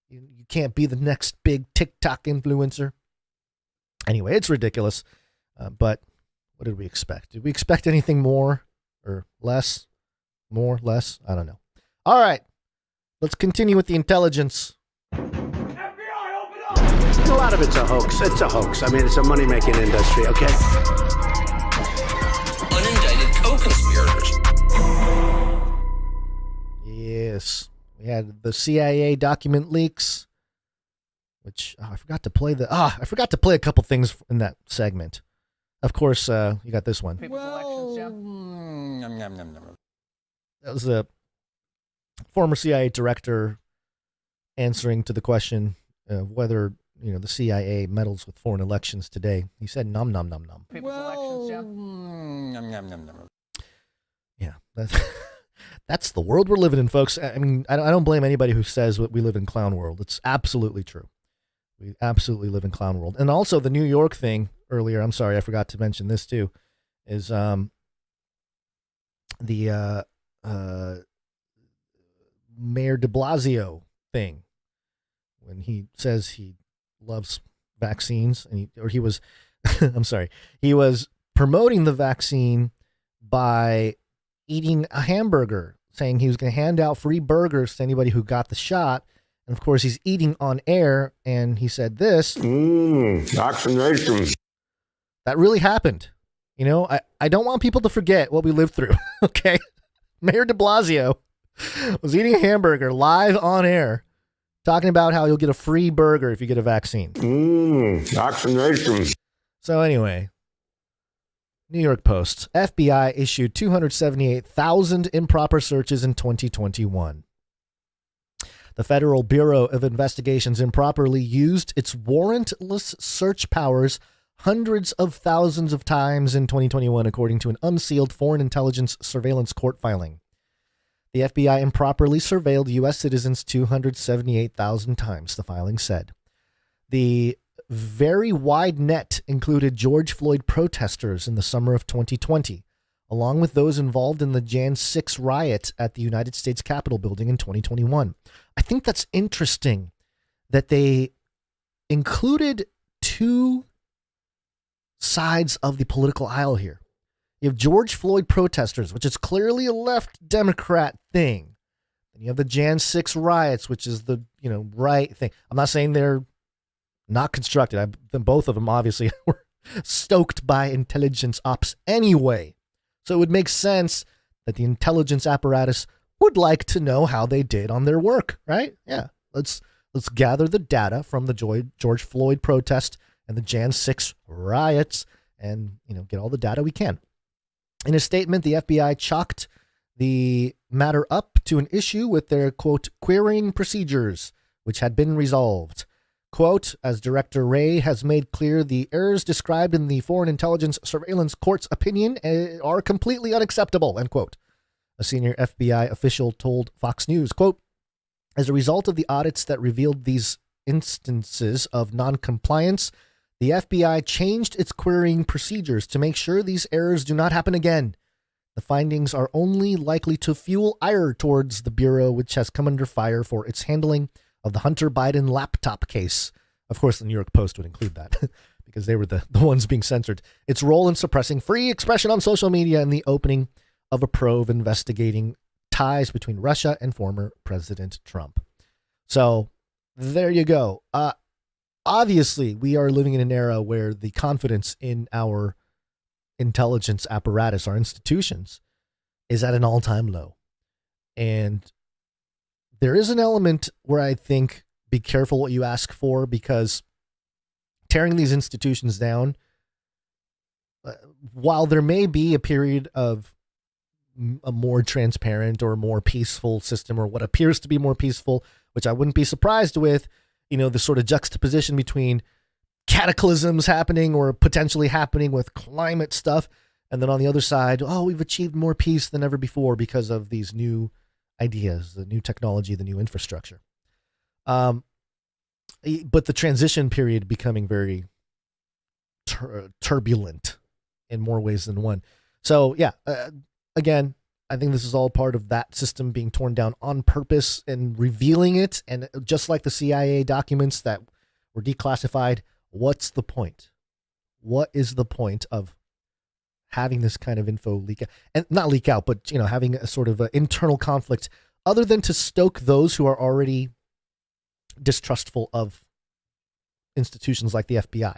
You can't be the next big TikTok influencer. Anyway, it's ridiculous. But what did we expect? Did we expect anything more or less? More, less? I don't know. All right. Let's continue with the intelligence. FBI, open up! A lot of it's a hoax. It's a hoax. I mean, it's a money-making industry, okay? Unindicted co-conspirators. Yes. We had the CIA document leaks, which I forgot to play a couple things in that segment. Of course, you got this one. That was a former CIA director answering to the question of whether the CIA meddles with foreign elections today. He said, "Nom nom nom nom." Yeah, that's the world we're living in, folks. I mean, I don't blame anybody who says we live in clown world. It's absolutely true. We absolutely live in clown world. And also the New York thing earlier, I'm sorry, I forgot to mention this too, is the Mayor de Blasio thing, when he says he loves vaccines, and he was he was promoting the vaccine by eating a hamburger, saying he was going to hand out free burgers to anybody who got the shot. And of course, he's eating on air, and he said this. Vaccination. That really happened. I don't want people to forget what we lived through, okay? Mayor de Blasio was eating a hamburger live on air, talking about how you'll get a free burger if you get a vaccine. Vaccination. So anyway, New York Post. FBI issued 278,000 improper searches in 2021. The Federal Bureau of Investigation's improperly used its warrantless search powers hundreds of thousands of times in 2021, according to an unsealed Foreign Intelligence Surveillance Court filing. The FBI improperly surveilled U.S. citizens 278,000 times, the filing said. The very wide net included George Floyd protesters in the summer of 2020, along with those involved in the Jan 6 riot at the United States Capitol building in 2021. I think that's interesting that they included two sides of the political aisle here. You have George Floyd protesters, which is clearly a left Democrat thing. And you have the Jan 6 riots, which is the right thing. I'm not saying they're not constructed. Both of them obviously were stoked by intelligence ops anyway. So it would make sense that the intelligence apparatus would like to know how they did on their work, right? Yeah. Let's gather the data from the George Floyd protest and the Jan 6 riots and, get all the data we can. In a statement, the FBI chalked the matter up to an issue with their, quote, querying procedures, which had been resolved. Quote, as Director Wray has made clear, the errors described in the Foreign Intelligence Surveillance Court's opinion are completely unacceptable, end quote. A senior FBI official told Fox News, quote, as a result of the audits that revealed these instances of noncompliance, the FBI changed its querying procedures to make sure these errors do not happen again. The findings are only likely to fuel ire towards the Bureau, which has come under fire for its handling of the Hunter Biden laptop case. Of course, the New York Post would include that because they were the ones being censored. Its role in suppressing free expression on social media and the opening of a probe investigating ties between Russia and former President Trump. So there you go. Obviously, we are living in an era where the confidence in our intelligence apparatus, our institutions, is at an all-time low. And there is an element where I think be careful what you ask for, because tearing these institutions down while there may be a period of a more transparent or more peaceful system, or what appears to be more peaceful, which I wouldn't be surprised with, the sort of juxtaposition between cataclysms happening or potentially happening with climate stuff. And then on the other side, we've achieved more peace than ever before because of these new ideas, the new technology, the new infrastructure. But the transition period becoming very turbulent in more ways than one. So yeah, again, I think this is all part of that system being torn down on purpose and revealing it. And just like the CIA documents that were declassified, what's the point? What is the point of having this kind of info leak out? And not leak out, but having a sort of internal conflict, other than to stoke those who are already distrustful of institutions like the FBI.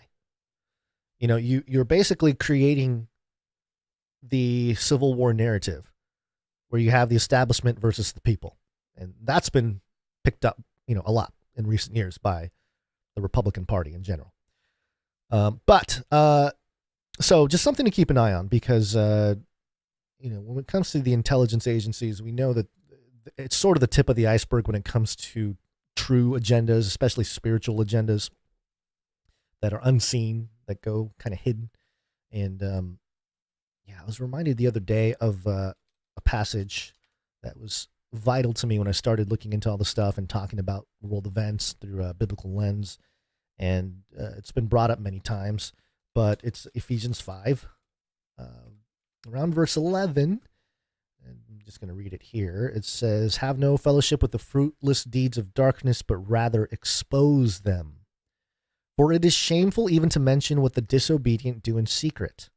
You're basically creating the Civil War narrative where you have the establishment versus the people. And that's been picked up, a lot in recent years by the Republican Party in general. So just something to keep an eye on, because, when it comes to the intelligence agencies, we know that it's sort of the tip of the iceberg when it comes to true agendas, especially spiritual agendas that are unseen, that go kind of hidden. And I was reminded the other day of a passage that was vital to me when I started looking into all the stuff and talking about world events through a biblical lens. And it's been brought up many times, but it's Ephesians 5, around verse 11. And I'm just going to read it here. It says, "Have no fellowship with the fruitless deeds of darkness, but rather expose them. For it is shameful even to mention what the disobedient do in secret."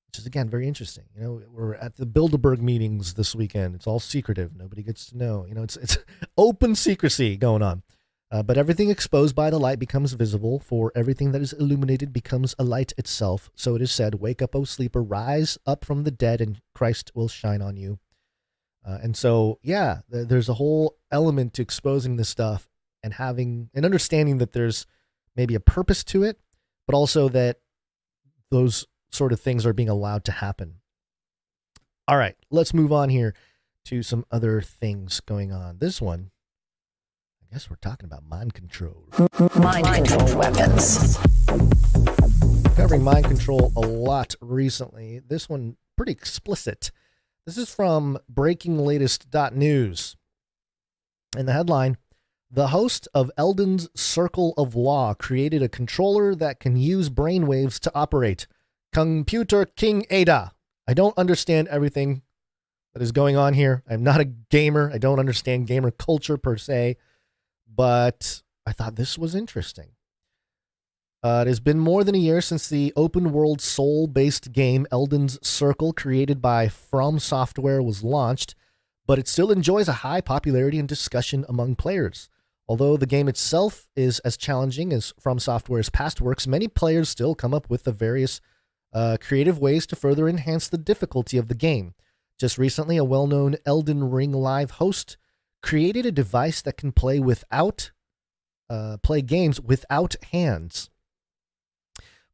Which is, again, very interesting. We're at the Bilderberg meetings this weekend. It's all secretive. Nobody gets to know. It's open secrecy going on. But everything exposed by the light becomes visible, for everything that is illuminated becomes a light itself. So it is said, "Wake up, O sleeper, rise up from the dead, and Christ will shine on you." And so, there's a whole element to exposing this stuff and having an understanding that there's maybe a purpose to it, but also that those sort of things are being allowed to happen. All right, let's move on here to some other things going on. This one, I guess we're talking about mind control. Mind control weapons. Covering mind control a lot recently. This one pretty explicit. This is from breakinglatest.news. And the headline, "The host of Eldon's Circle of Law created a controller that can use brainwaves to operate. Computer King Ada." I don't understand everything that is going on here. I'm not a gamer. I don't understand gamer culture per se, but I thought this was interesting. It has been more than a year since the open-world soul-based game Eldon's Circle, created by From Software, was launched, but it still enjoys a high popularity and discussion among players. Although the game itself is as challenging as From Software's past works, many players still come up with the various creative ways to further enhance the difficulty of the game. Just recently, a well-known Elden Ring live host created a device that can play games without hands.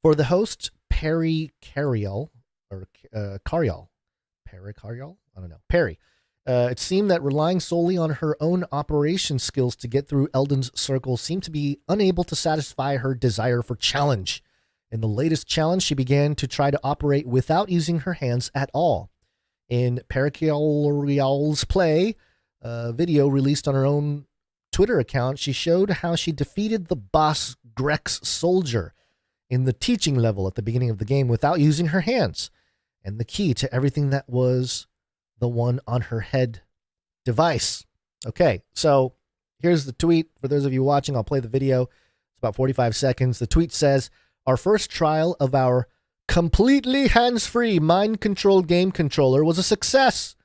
For the host, Perry Cariel, it seemed that relying solely on her own operation skills to get through Eldon's Circle seemed to be unable to satisfy her desire for challenge. In the latest challenge, she began to try to operate without using her hands at all. In Pericariel's play video released on her own Twitter account, she showed how she defeated the boss Grex Soldier in the teaching level at the beginning of the game without using her hands, and the key to everything that was the one on her head device. Okay, so here's the tweet. For those of you watching, I'll play the video. It's about 45 seconds. The tweet says, "Our first trial of our completely hands-free mind control game controller was a success."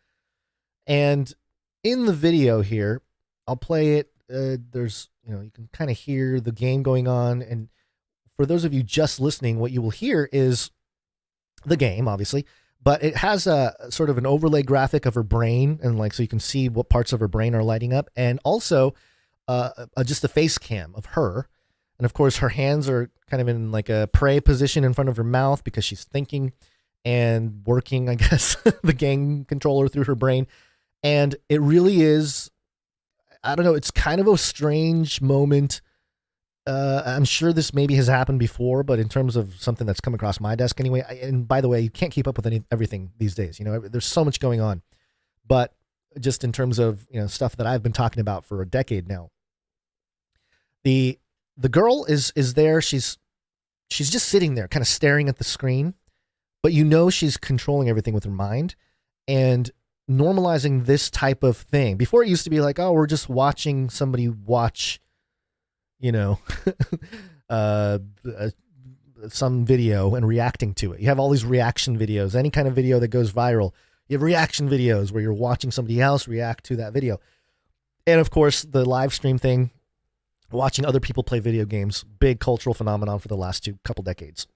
And in the video here, I'll play it. There's, you can kind of hear the game going on. And for those of you just listening, what you will hear is the game, obviously, but it has a sort of an overlay graphic of her brain, and so you can see what parts of her brain are lighting up, and also just a face cam of her. And of course, her hands are kind of in like a prey position in front of her mouth because she's thinking and working, I guess, the game controller through her brain. And it really is, I don't know, it's kind of a strange moment. I'm sure this maybe has happened before, but in terms of something that's come across my desk anyway, and by the way, you can't keep up with everything these days. There's so much going on. But just in terms of, stuff that I've been talking about for a decade now, the girl is there. She's just sitting there kind of staring at the screen, but she's controlling everything with her mind and normalizing this type of thing. Before it used to be like, oh, we're just watching somebody watch, some video and reacting to it. You have all these reaction videos, any kind of video that goes viral. You have reaction videos where you're watching somebody else react to that video. And of course, the live stream thing, watching other people play video games, big cultural phenomenon for the last couple decades.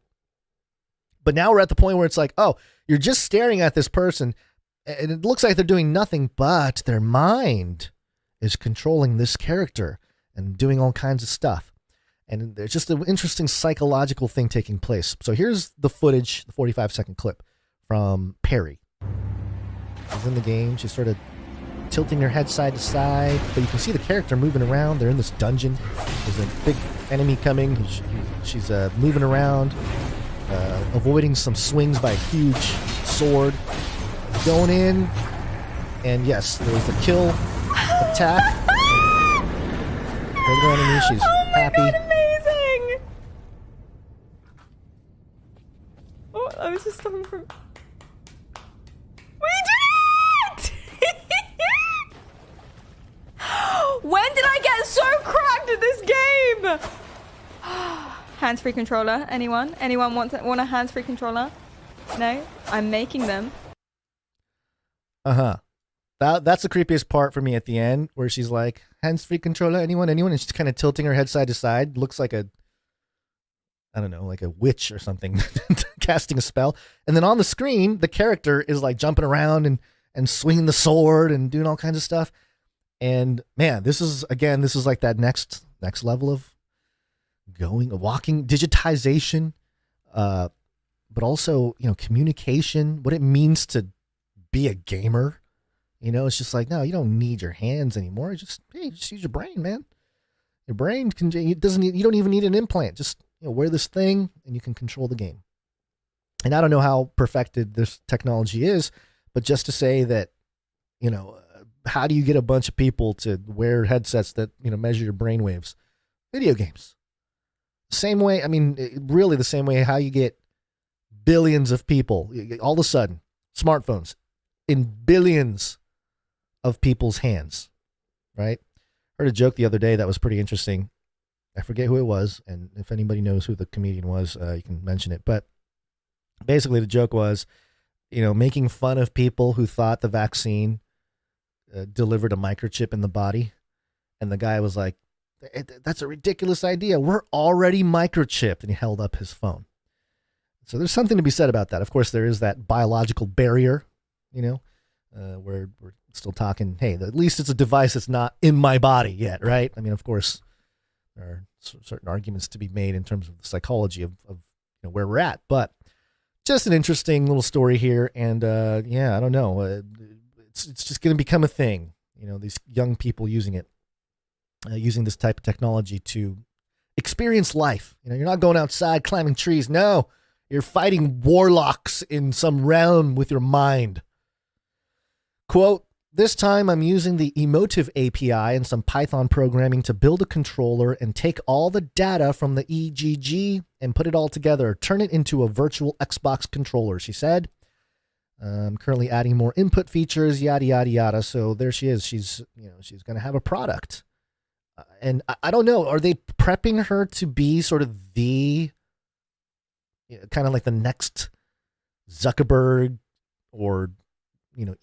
But now we're at the point where it's like, oh, you're just staring at this person and it looks like they're doing nothing, but their mind is controlling this character and doing all kinds of stuff. And there's just an interesting psychological thing taking place. So here's the footage, the 45-second clip from Perry. She's in the game. She's sort of tilting her head side to side, but you can see the character moving around. They're in this dungeon. There's a big enemy coming. She's moving around, avoiding some swings by a huge sword. Going in, and yes, there was a kill attack. Her enemy, she's happy. God, amazing! Oh, I was just stopping from... We did it! When did I get so cracked at this game? Hands-free controller, anyone? Anyone want a hands-free controller? No? I'm making them. Uh-huh. That's the creepiest part for me at the end, where she's like, hands-free controller, anyone? And she's kind of tilting her head side to side. Looks like a witch or something casting a spell. And then on the screen, the character is like jumping around and swinging the sword and doing all kinds of stuff. And man, this is like that next level of walking, digitization, but also, communication, what it means to be a gamer. It's just like, no, you don't need your hands anymore. Just use your brain, man. Your brain you don't even need an implant. Just wear this thing and you can control the game. And I don't know how perfected this technology is, but just to say that, how do you get a bunch of people to wear headsets that, measure your brain waves? Video games. Same way, really the same way how you get billions of people, all of a sudden, smartphones in billions of people's hands, right? Heard a joke the other day that was pretty interesting. I forget who it was, and if anybody knows who the comedian was, you can mention it. But basically the joke was, making fun of people who thought the vaccine delivered a microchip in the body. And the guy was like, that's a ridiculous idea. We're already microchipped. And he held up his phone. So there's something to be said about that. Of course, there is that biological barrier, where we're still talking, hey, at least it's a device that's not in my body yet, right? Of course, there are certain arguments to be made in terms of the psychology of where we're at, but just an interesting little story here. And I don't know, it's just going to become a thing. These young people using it, using this type of technology to experience life. You're not going outside climbing trees. No, you're fighting warlocks in some realm with your mind. Quote, this time I'm using the Emotive API and some Python programming to build a controller and take all the data from the EGG and put it all together, turn it into a virtual Xbox controller, she said. I'm currently adding more input features, yada, yada, yada. So there she is. She's going to have a product. And I don't know, are they prepping her to be sort of the, kind of like the next Zuckerberg or,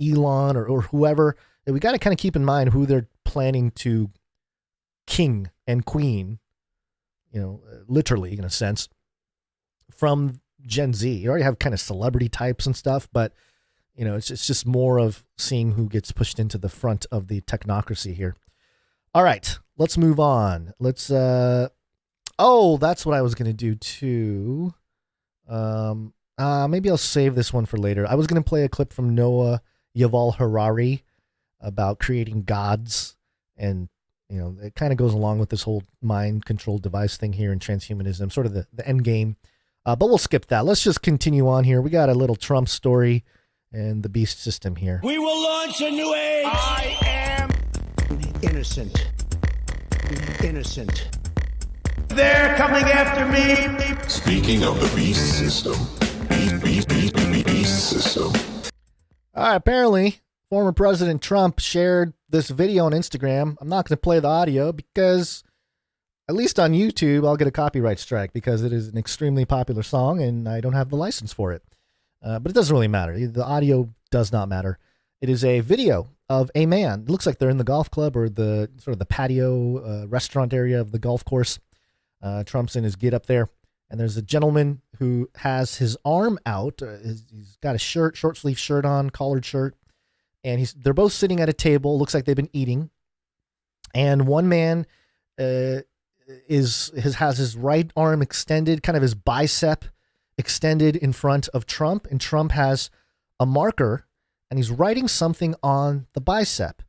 Elon or whoever? We got to kind of keep in mind who they're planning to king and queen, literally in a sense, from Gen Z. You already have kind of celebrity types and stuff, but it's just more of seeing who gets pushed into the front of the technocracy here. All right, let's move on. Let's Oh, that's what I was going to do too. Maybe I'll save this one for later. I was going to play a clip from Noah Yuval Harari about creating gods, and it kind of goes along with this whole mind-controlled device thing here in transhumanism, sort of the end game. But we'll skip that. Let's just continue on here. We got a little Trump story and the beast system here. We will launch a new age. I am innocent. They're coming after me. Speaking of the beast system, beast system. Apparently, former President Trump shared this video on Instagram. I'm not going to play the audio because, at least on YouTube, I'll get a copyright strike because it is an extremely popular song and I don't have the license for it. But it doesn't really matter. The audio does not matter. It is a video of a man. It looks like they're in the golf club or the sort of the patio restaurant area of the golf course. Trump's in his get up there. And there's a gentleman who has his arm out. He's got a shirt, short sleeve shirt on, collared shirt. And they're both sitting at a table. Looks like they've been eating. And one man has his right arm extended, kind of his bicep extended in front of Trump. And Trump has a marker and he's writing something on the bicep.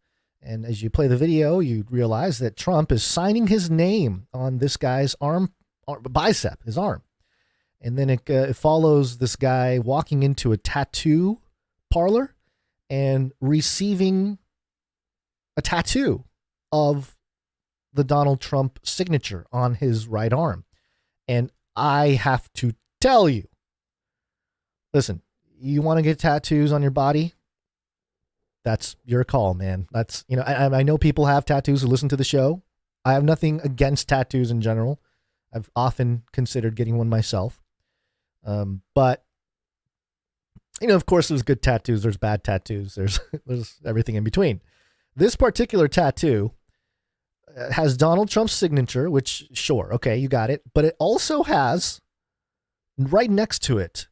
And as you play the video, you realize that Trump is signing his name on this guy's bicep, his arm. And then it follows this guy walking into a tattoo parlor and receiving a tattoo of the Donald Trump signature on his right arm. And I have to tell you, listen, you want to get tattoos on your body? That's your call, man. That's, I know people have tattoos who listen to the show. I have nothing against tattoos in general. I've often considered getting one myself. But, of course, there's good tattoos. There's bad tattoos. There's everything in between. This particular tattoo has Donald Trump's signature, which, sure, okay, you got it. But it also has, right next to it,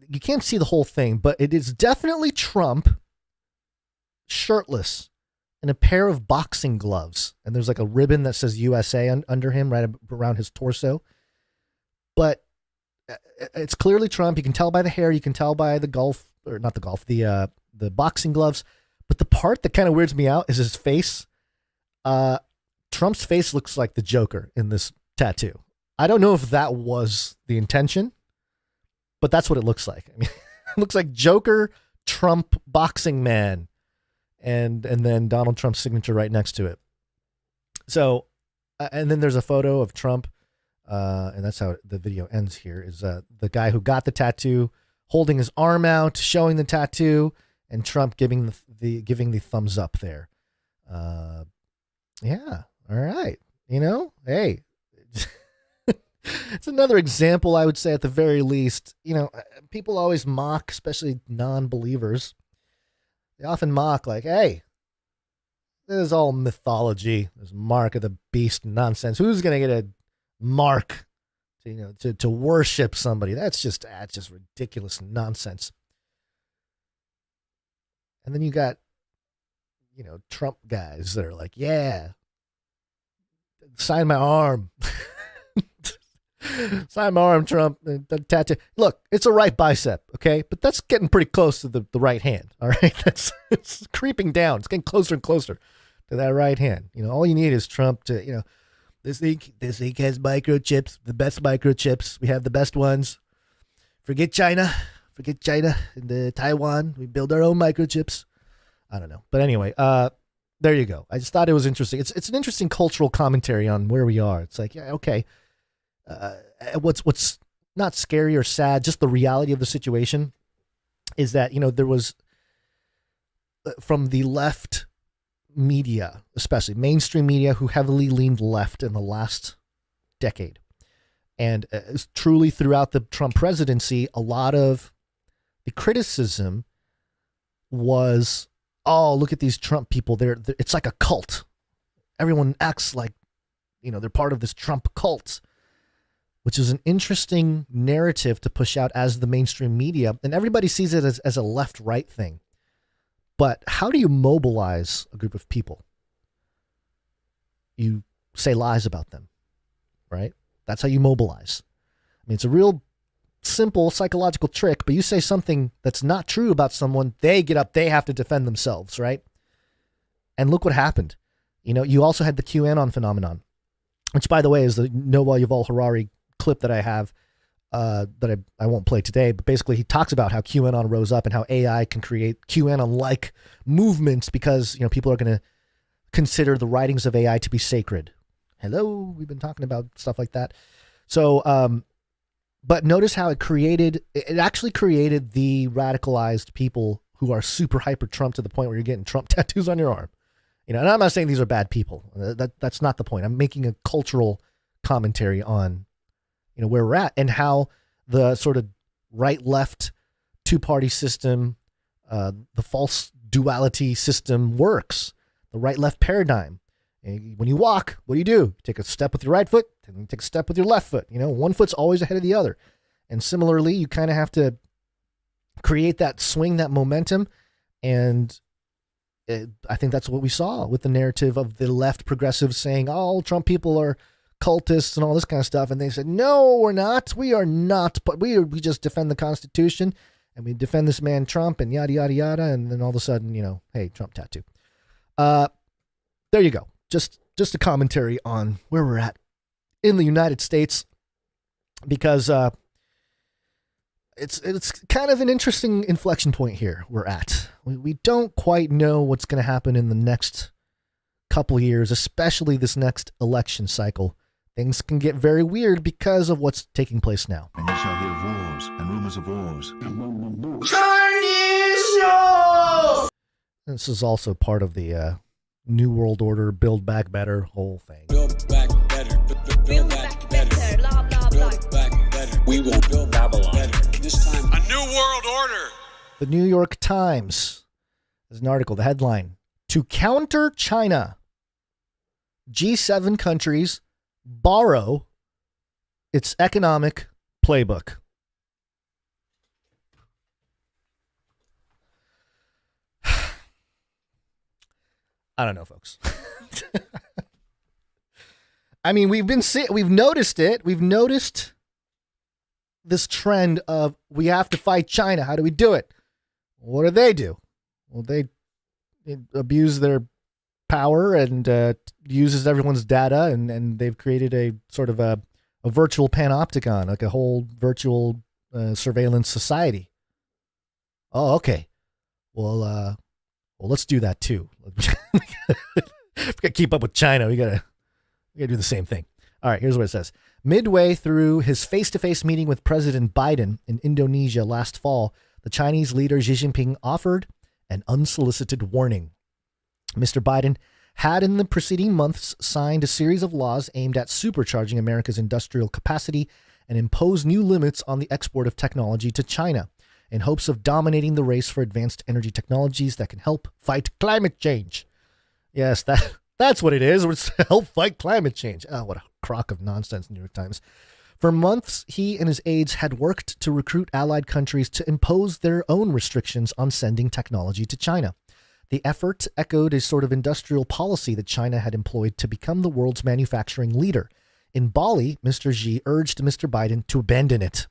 you can't see the whole thing, but it is definitely Trump shirtless in a pair of boxing gloves. And there's like a ribbon that says USA under him, right around his torso. But it's clearly Trump. You can tell by the hair. You can tell by the boxing gloves. But the part that kind of weirds me out is his face. Trump's face looks like the Joker in this tattoo. I don't know if that was the intention, but that's what it looks like. I mean, it looks like Joker, Trump, boxing man, and then Donald Trump's signature right next to it. So, and then there's a photo of Trump, and that's how the video ends here, is the guy who got the tattoo holding his arm out, showing the tattoo, and Trump giving the thumbs up there. Yeah, all right. Hey. It's another example, I would say, at the very least. People always mock, especially non-believers. They often mock, like, hey, this is all mythology. This mark of the beast nonsense. Who's going to get a mark to worship somebody? That's just ridiculous nonsense. And then you got, Trump guys that are like, yeah, sign my arm. Sign my arm, Trump. The tattoo. Look, it's a right bicep, okay? But that's getting pretty close to the right hand, all right? It's creeping down. It's getting closer and closer to that right hand. All you need is Trump to, this ink has microchips, the best microchips. We have the best ones. Forget China and Taiwan. We build our own microchips. I don't know. But anyway, there you go. I just thought it was interesting. It's an interesting cultural commentary on where we are. It's like, yeah, okay. What's not scary or sad, just the reality of the situation is that, there was from the left media, especially mainstream media, who heavily leaned left in the last decade. And truly throughout the Trump presidency, a lot of the criticism was, oh, look at these Trump people. It's like a cult. Everyone acts like, they're part of this Trump cult, which is an interesting narrative to push out as the mainstream media. And everybody sees it as a left-right thing. But how do you mobilize a group of people? You say lies about them, right? That's how you mobilize. I mean, it's a real simple psychological trick, but you say something that's not true about someone, they get up, they have to defend themselves, right? And look what happened. You know, you also had the QAnon phenomenon, which, by the way, is the Noah Yuval Harari clip that I have that I won't play today. But basically, he talks about how QAnon rose up and how AI can create QAnon-like movements because, you know, people are going to consider the writings of AI to be sacred. Hello, we've been talking about stuff like that. So, but notice how it actually created the radicalized people who are super hyper Trump to the point where you're getting Trump tattoos on your arm. You know, and I'm not saying these are bad people. That's not the point. I'm making a cultural commentary on, you know, where we're at and how the sort of right-left two-party system, the false duality system works. The right-left paradigm. And when you walk, what do? You take a step with your right foot, and you take a step with your left foot. You know, one foot's always ahead of the other. And similarly, you kind of have to create that swing, that momentum, and I think that's what we saw with the narrative of the left progressives saying, oh, Trump people are cultists and all this kind of stuff. And they said, no, we're not. We are not. But we just defend the Constitution and we defend this man Trump and yada, yada, yada. And then all of a sudden, you know, hey, Trump tattoo. There you go. Just a commentary on where we're at in the United States, because it's kind of an interesting inflection point here we're at. We don't quite know what's going to happen in the next couple of years, especially this next election cycle. Things can get very weird because of what's taking place now. And you shall hear wars and rumors of wars. This is also part of the New World Order, Build Back Better whole thing. Build back better. Build back better. Build back better. We will build Babylon better. This time, a new world order. The New York Times. There's an article, the headline, "To counter China, G7 countries borrow its economic playbook." I don't know, folks. I mean, we've noticed it. We've noticed this trend of we have to fight China. How do we do it? What do? Well, they abuse their power and uses everyone's data, and they've created a sort of a virtual panopticon, like a whole virtual surveillance society. Oh, okay. Well, let's do that too. We gotta keep up with China. We gotta do the same thing. All right, here's what it says. Midway through his face-to-face meeting with President Biden in Indonesia last fall, the Chinese leader Xi Jinping offered an unsolicited warning. Mr. Biden had in the preceding months signed a series of laws aimed at supercharging America's industrial capacity and impose new limits on the export of technology to China in hopes of dominating the race for advanced energy technologies that can help fight climate change. Yes, that's what it is. It's to help fight climate change. Oh, what a crock of nonsense, New York Times. For months, he and his aides had worked to recruit allied countries to impose their own restrictions on sending technology to China. The effort echoed a sort of industrial policy that China had employed to become the world's manufacturing leader. In Bali, Mr. Xi urged Mr. Biden to abandon it.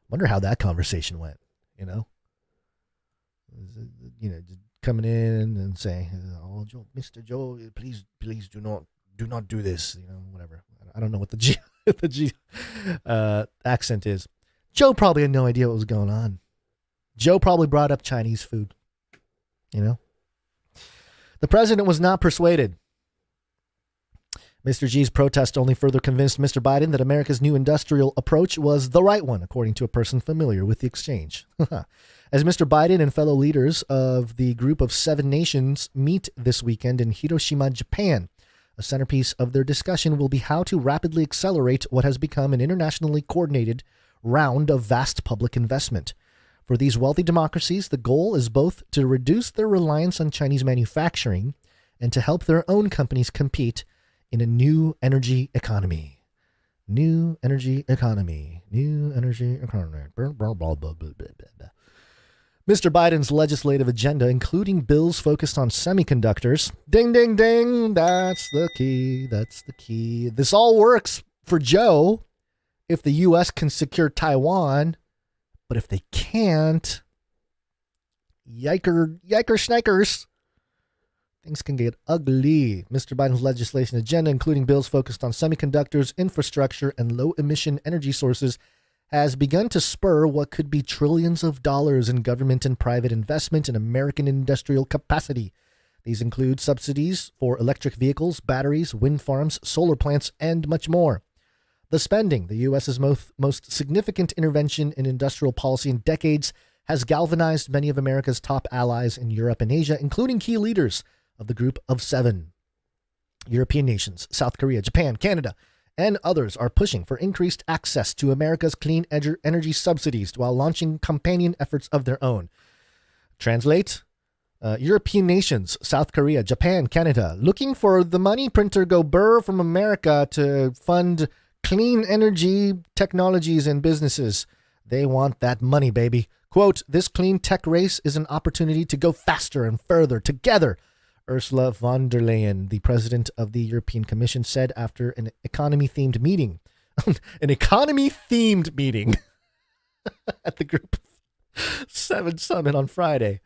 Wonder how that conversation went, you know? Coming in and saying, "Oh, Mr. Joe, please do not do this," whatever. I don't know what the G accent is. Joe probably had no idea what was going on. Joe probably brought up Chinese food. The president was not persuaded. Mr. Xi's protest only further convinced Mr. Biden that America's new industrial approach was the right one, according to a person familiar with the exchange. As Mr. Biden and fellow leaders of the Group of 7 Nations meet this weekend in Hiroshima, Japan, a centerpiece of their discussion will be how to rapidly accelerate what has become an internationally coordinated round of vast public investment. For these wealthy democracies, the goal is both to reduce their reliance on Chinese manufacturing and to help their own companies compete in a new energy economy. New energy economy. New energy economy. Mr. Biden's legislative agenda, including bills focused on semiconductors. Ding, ding, ding. That's the key. That's the key. This all works for Joe if the U.S. can secure Taiwan. But if they can't, yiker schnikers, things can get ugly. Mr. Biden's legislation agenda, including bills focused on semiconductors, infrastructure, and low-emission energy sources, has begun to spur what could be trillions of dollars in government and private investment in American industrial capacity. These include subsidies for electric vehicles, batteries, wind farms, solar plants, and much more. The spending, the U.S.'s most significant intervention in industrial policy in decades, has galvanized many of America's top allies in Europe and Asia, including key leaders of the Group of Seven. European nations, South Korea, Japan, Canada, and others are pushing for increased access to America's clean energy subsidies while launching companion efforts of their own. Translate, European nations, South Korea, Japan, Canada, looking for the money printer go burr from America to fund clean energy technologies and businesses. They want that money, baby. Quote, this clean tech race is an opportunity to go faster and further together, Ursula von der Leyen, the president of the European Commission, said after an economy-themed meeting. An economy-themed meeting at the Group 7 summit on Friday.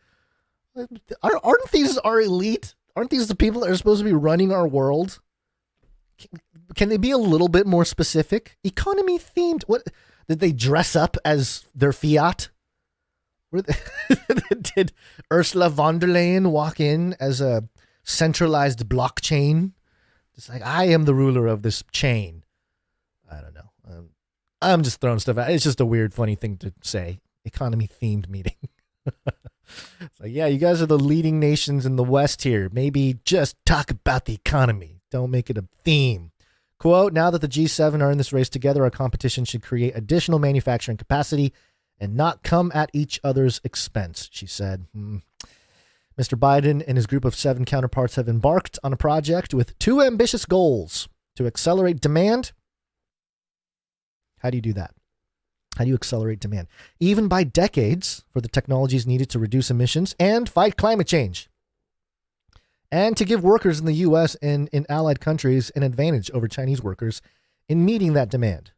Aren't these our elite? Aren't these the people that are supposed to be running our world? Can they be a little bit more specific? Economy-themed? What? Did they dress up as their fiat? Did Ursula von der Leyen walk in as a centralized blockchain? It's like, I am the ruler of this chain. I don't know. I'm just throwing stuff out. It's just a weird, funny thing to say. Economy-themed meeting. It's like, yeah, you guys are the leading nations in the West here. Maybe just talk about the economy. Don't make it a theme. Quote, now that the G7 are in this race together, our competition should create additional manufacturing capacity and not come at each other's expense, she said. Mr. Biden and his Group of 7 counterparts have embarked on a project with 2 ambitious goals: to accelerate demand. How do you do that? How do you accelerate demand? Even by decades for the technologies needed to reduce emissions and fight climate change. And to give workers in the U.S. and in allied countries an advantage over Chinese workers in meeting that demand.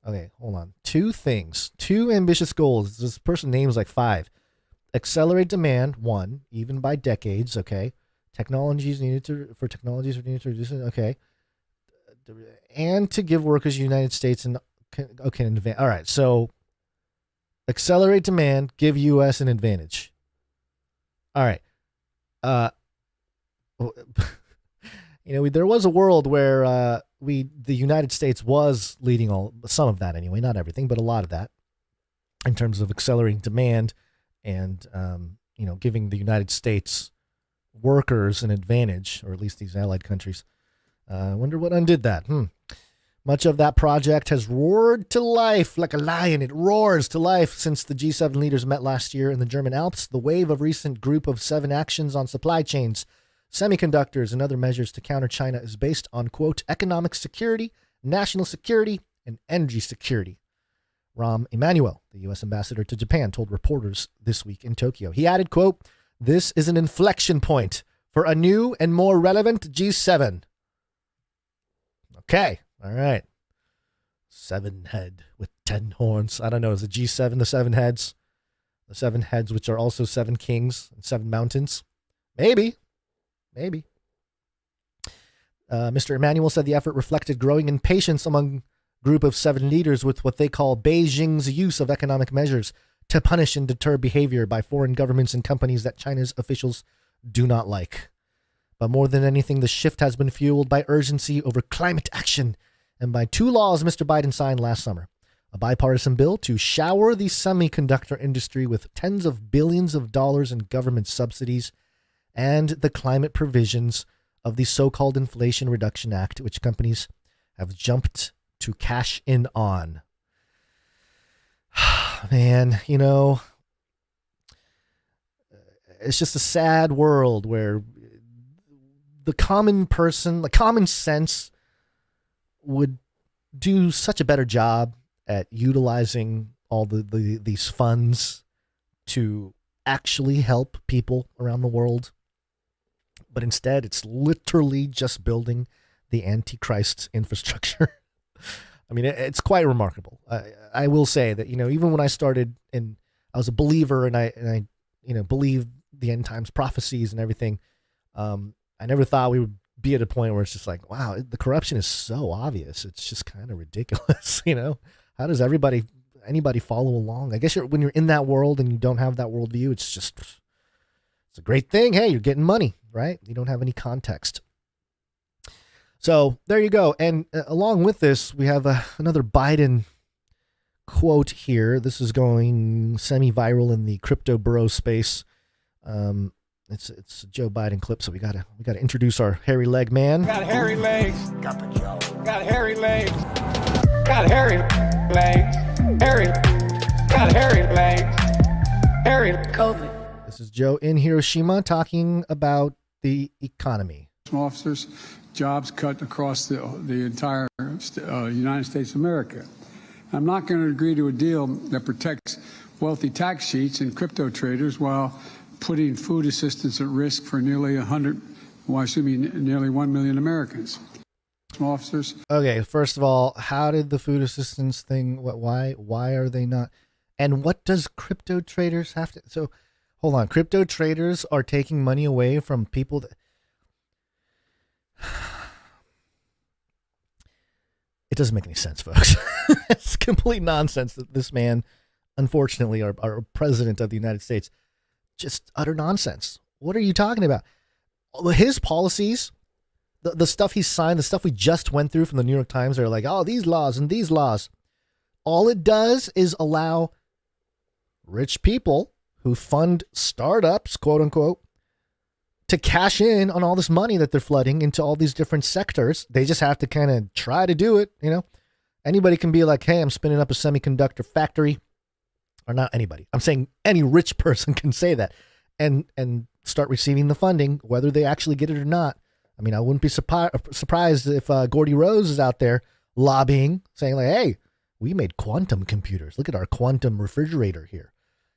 Okay, hold on. 2 things. 2 ambitious goals. This person names like 5. Accelerate demand, 1, even by decades, okay. Technologies needed to reduce it, okay. And to give workers in the United States an advantage. All right, so accelerate demand, give U.S. an advantage. All right. There was a world where the United States was leading some of that anyway, not everything, but a lot of that in terms of accelerating demand and, giving the United States workers an advantage, or at least these allied countries. I wonder what undid that. Much of that project has roared to life like a lion. It roars to life since the G7 leaders met last year in the German Alps. The wave of recent Group of 7 actions on supply chains, semiconductors, and other measures to counter China is based on, quote, economic security, national security, and energy security. Rahm Emanuel, the U.S. ambassador to Japan, told reporters this week in Tokyo. He added, quote, this is an inflection point for a new and more relevant G7. Okay, all right. 7 head with 10 horns. I don't know, is the G7 the 7 heads? The 7 heads, which are also 7 kings and 7 mountains? Maybe. Mr. Emanuel said the effort reflected growing impatience among Group of 7 leaders with what they call Beijing's use of economic measures to punish and deter behavior by foreign governments and companies that China's officials do not like. But more than anything, the shift has been fueled by urgency over climate action and by 2 laws Mr. Biden signed last summer. A bipartisan bill to shower the semiconductor industry with tens of billions of dollars in government subsidies, and the climate provisions of the so-called Inflation Reduction Act, which companies have jumped to cash in on. Man, it's just a sad world where the common person, the common sense, would do such a better job at utilizing all these funds to actually help people around the world. But instead, it's literally just building the Antichrist's infrastructure. I mean, it's quite remarkable. I will say that, even when I started and I was a believer and I believed the end times prophecies and everything, I never thought we would be at a point where it's just like, wow, the corruption is so obvious. It's just kind of ridiculous. How does anybody follow along? I guess when you're in that world and you don't have that worldview, it's a great thing. Hey, you're getting money, right? You don't have any context. So there you go. And along with this, we have another Biden quote here. This is going semi-viral in the crypto bro space. It's a Joe Biden clip, so we gotta introduce our hairy leg man. Got hairy legs. Got hairy legs. Got hairy legs. Hairy. Got hairy legs. Hairy. COVID. This is Joe in Hiroshima talking about the economy. Officers, jobs cut across the entire United States of America. I'm not going to agree to a deal that protects wealthy tax sheets and crypto traders while putting food assistance at risk for nearly 1 million Americans. Officers. Okay, first of all, how did the food assistance thing? Why are they not? And what does crypto traders have to? So, hold on. Crypto traders are taking money away from people that. It doesn't make any sense, folks. It's complete nonsense that this man, unfortunately, our president of the United States, just utter nonsense. What are you talking about? His policies, the stuff he signed, the stuff we just went through from the New York Times, are like, oh, these laws and these laws. All it does is allow rich people who fund startups, quote unquote, to cash in on all this money that they're flooding into all these different sectors. They just have to kind of try to do it. Anybody can be like, hey, I'm spinning up a semiconductor factory. Or not anybody. I'm saying any rich person can say that and start receiving the funding, whether they actually get it or not. I mean, I wouldn't be surprised if Gordy Rose is out there lobbying, saying like, hey, we made quantum computers. Look at our quantum refrigerator here.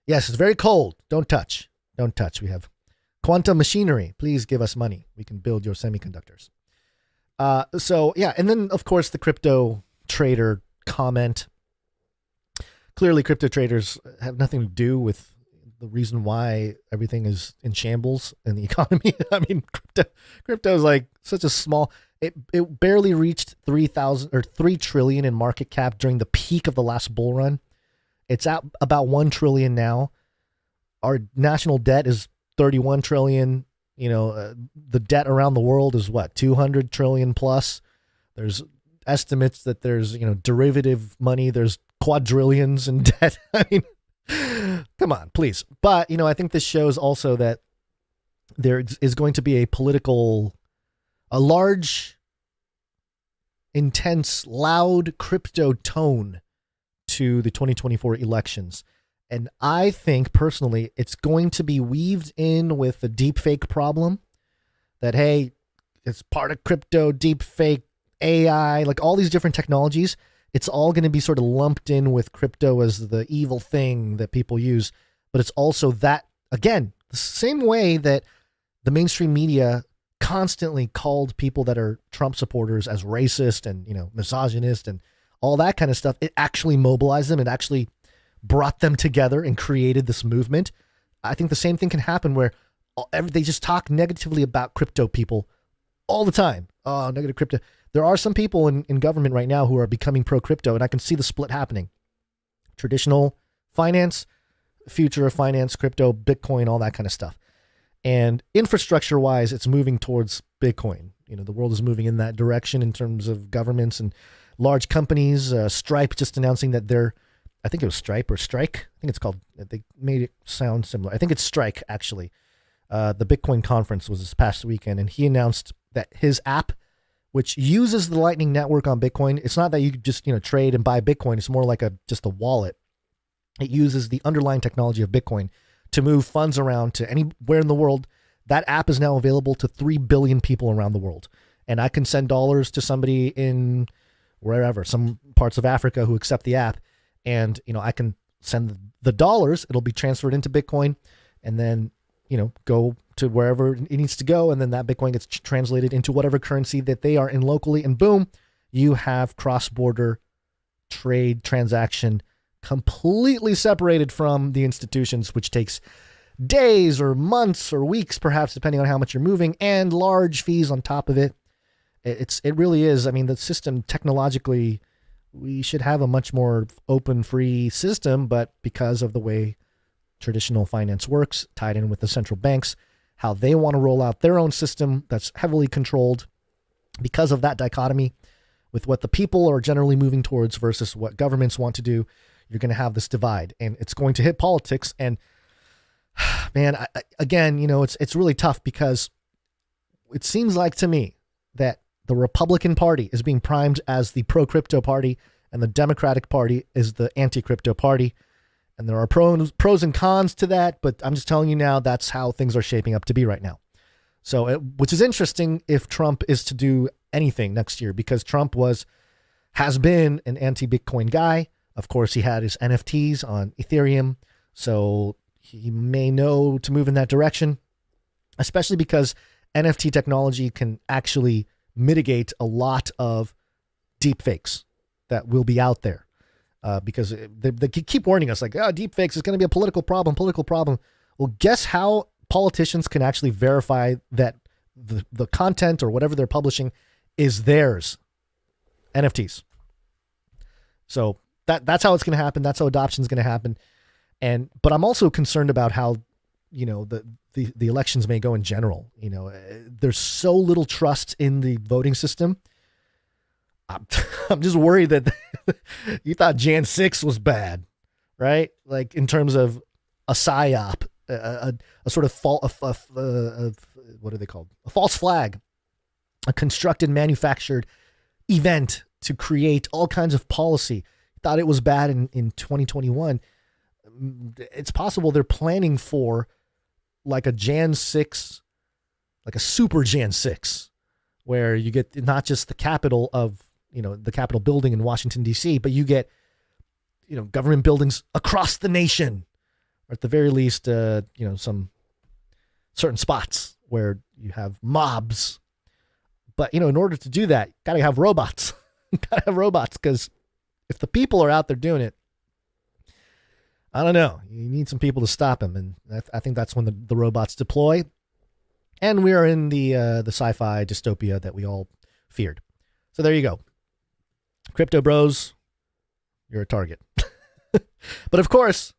Yes, it's very cold. Don't touch. Don't touch. We have quantum machinery. Please give us money. We can build your semiconductors. So, yeah. And then, of course, the crypto trader comment. Clearly, crypto traders have nothing to do with the reason why everything is in shambles in the economy. I mean, crypto is like such a small. It barely reached 3 trillion in market cap during the peak of the last bull run. It's at about 1 trillion now. Our national debt is 31 trillion. The debt around the world is what, 200 trillion plus. There's estimates that there's derivative money. There's quadrillions in debt. I mean, come on, please. But, I think this shows also that there is going to be a large, intense, loud crypto tone to the 2024 elections. And I think personally, it's going to be weaved in with the deepfake problem that, hey, it's part of crypto, deepfake, AI, like all these different technologies. It's all going to be sort of lumped in with crypto as the evil thing that people use. But it's also that, again, the same way that the mainstream media constantly called people that are Trump supporters as racist and, misogynist and all that kind of stuff. It actually mobilized them. It actually brought them together and created this movement. I think the same thing can happen where they just talk negatively about crypto people all the time. Oh, negative crypto. There are some people in government right now who are becoming pro-crypto, and I can see the split happening. Traditional finance, future of finance, crypto, Bitcoin, all that kind of stuff. And infrastructure-wise, it's moving towards Bitcoin. The world is moving in that direction in terms of governments and large companies. Stripe just announcing that I think it was Stripe or Strike. I think it's called, they made it sound similar. I think it's Strike, actually. The Bitcoin conference was this past weekend, and he announced that his app, which uses the Lightning Network on Bitcoin, it's not that you just trade and buy Bitcoin. It's more like just a wallet. It uses the underlying technology of Bitcoin to move funds around to anywhere in the world. That app is now available to 3 billion people around the world. And I can send dollars to somebody in wherever, some parts of Africa who accept the app. And, I can send the dollars, it'll be transferred into Bitcoin and then, go to wherever it needs to go. And then that Bitcoin gets translated into whatever currency that they are in locally. And boom, you have cross-border trade transaction completely separated from the institutions, which takes days or months or weeks, perhaps, depending on how much you're moving, and large fees on top of it. It really is. I mean, the system technologically, we should have a much more open, free system, but because of the way traditional finance works, tied in with the central banks, how they want to roll out their own system that's heavily controlled, because of that dichotomy with what the people are generally moving towards versus what governments want to do, you're going to have this divide, and it's going to hit politics. And man, again, it's really tough, because it seems like to me that the Republican Party is being primed as the pro-crypto party, and the Democratic Party is the anti-crypto party. And there are pros and cons to that, but I'm just telling you now, that's how things are shaping up to be right now. So, which is interesting if Trump is to do anything next year, because Trump has been an anti-Bitcoin guy. Of course, he had his NFTs on Ethereum, so he may know to move in that direction, especially because NFT technology can actually mitigate a lot of deep fakes that will be out there, because they keep warning us like, deep fakes is going to be a political problem. Well, guess how politicians can actually verify that the content or whatever they're publishing is theirs? NFTs. So that's how it's going to happen. That's how adoption is going to happen. But I'm also concerned about how, the elections may go in general. There's so little trust in the voting system. I'm just worried that you thought Jan 6 was bad, right? Like in terms of a psyop, a sort of what are they called? A false flag, a constructed, manufactured event to create all kinds of policy. Thought it was bad in 2021. It's possible they're planning for like a Jan 6, like a super Jan 6, where you get not just the capital of, the Capitol building in Washington, D.C., but you get, government buildings across the nation, or at the very least, some certain spots where you have mobs. But, in order to do that, got to have robots. Got to have robots, because if the people are out there doing it, I don't know. You need some people to stop them, and I think that's when the robots deploy. And we are in the sci-fi dystopia that we all feared. So there you go. Crypto bros, you're a target. But of course,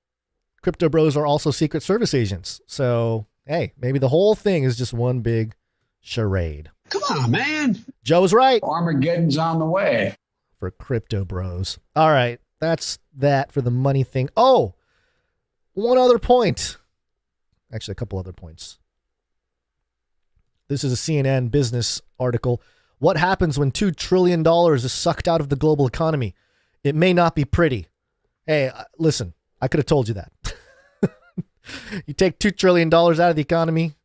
crypto bros are also Secret Service agents. So, hey, maybe the whole thing is just one big charade. Come on, man. Joe's right. Armageddon's on the way. For crypto bros. All right. That's that for the money thing. Oh, one other point. Actually, a couple other points. This is a CNN business article. What happens when $2 trillion is sucked out of the global economy? It may not be pretty. Hey, listen, I could have told you that. You take $2 trillion out of the economy,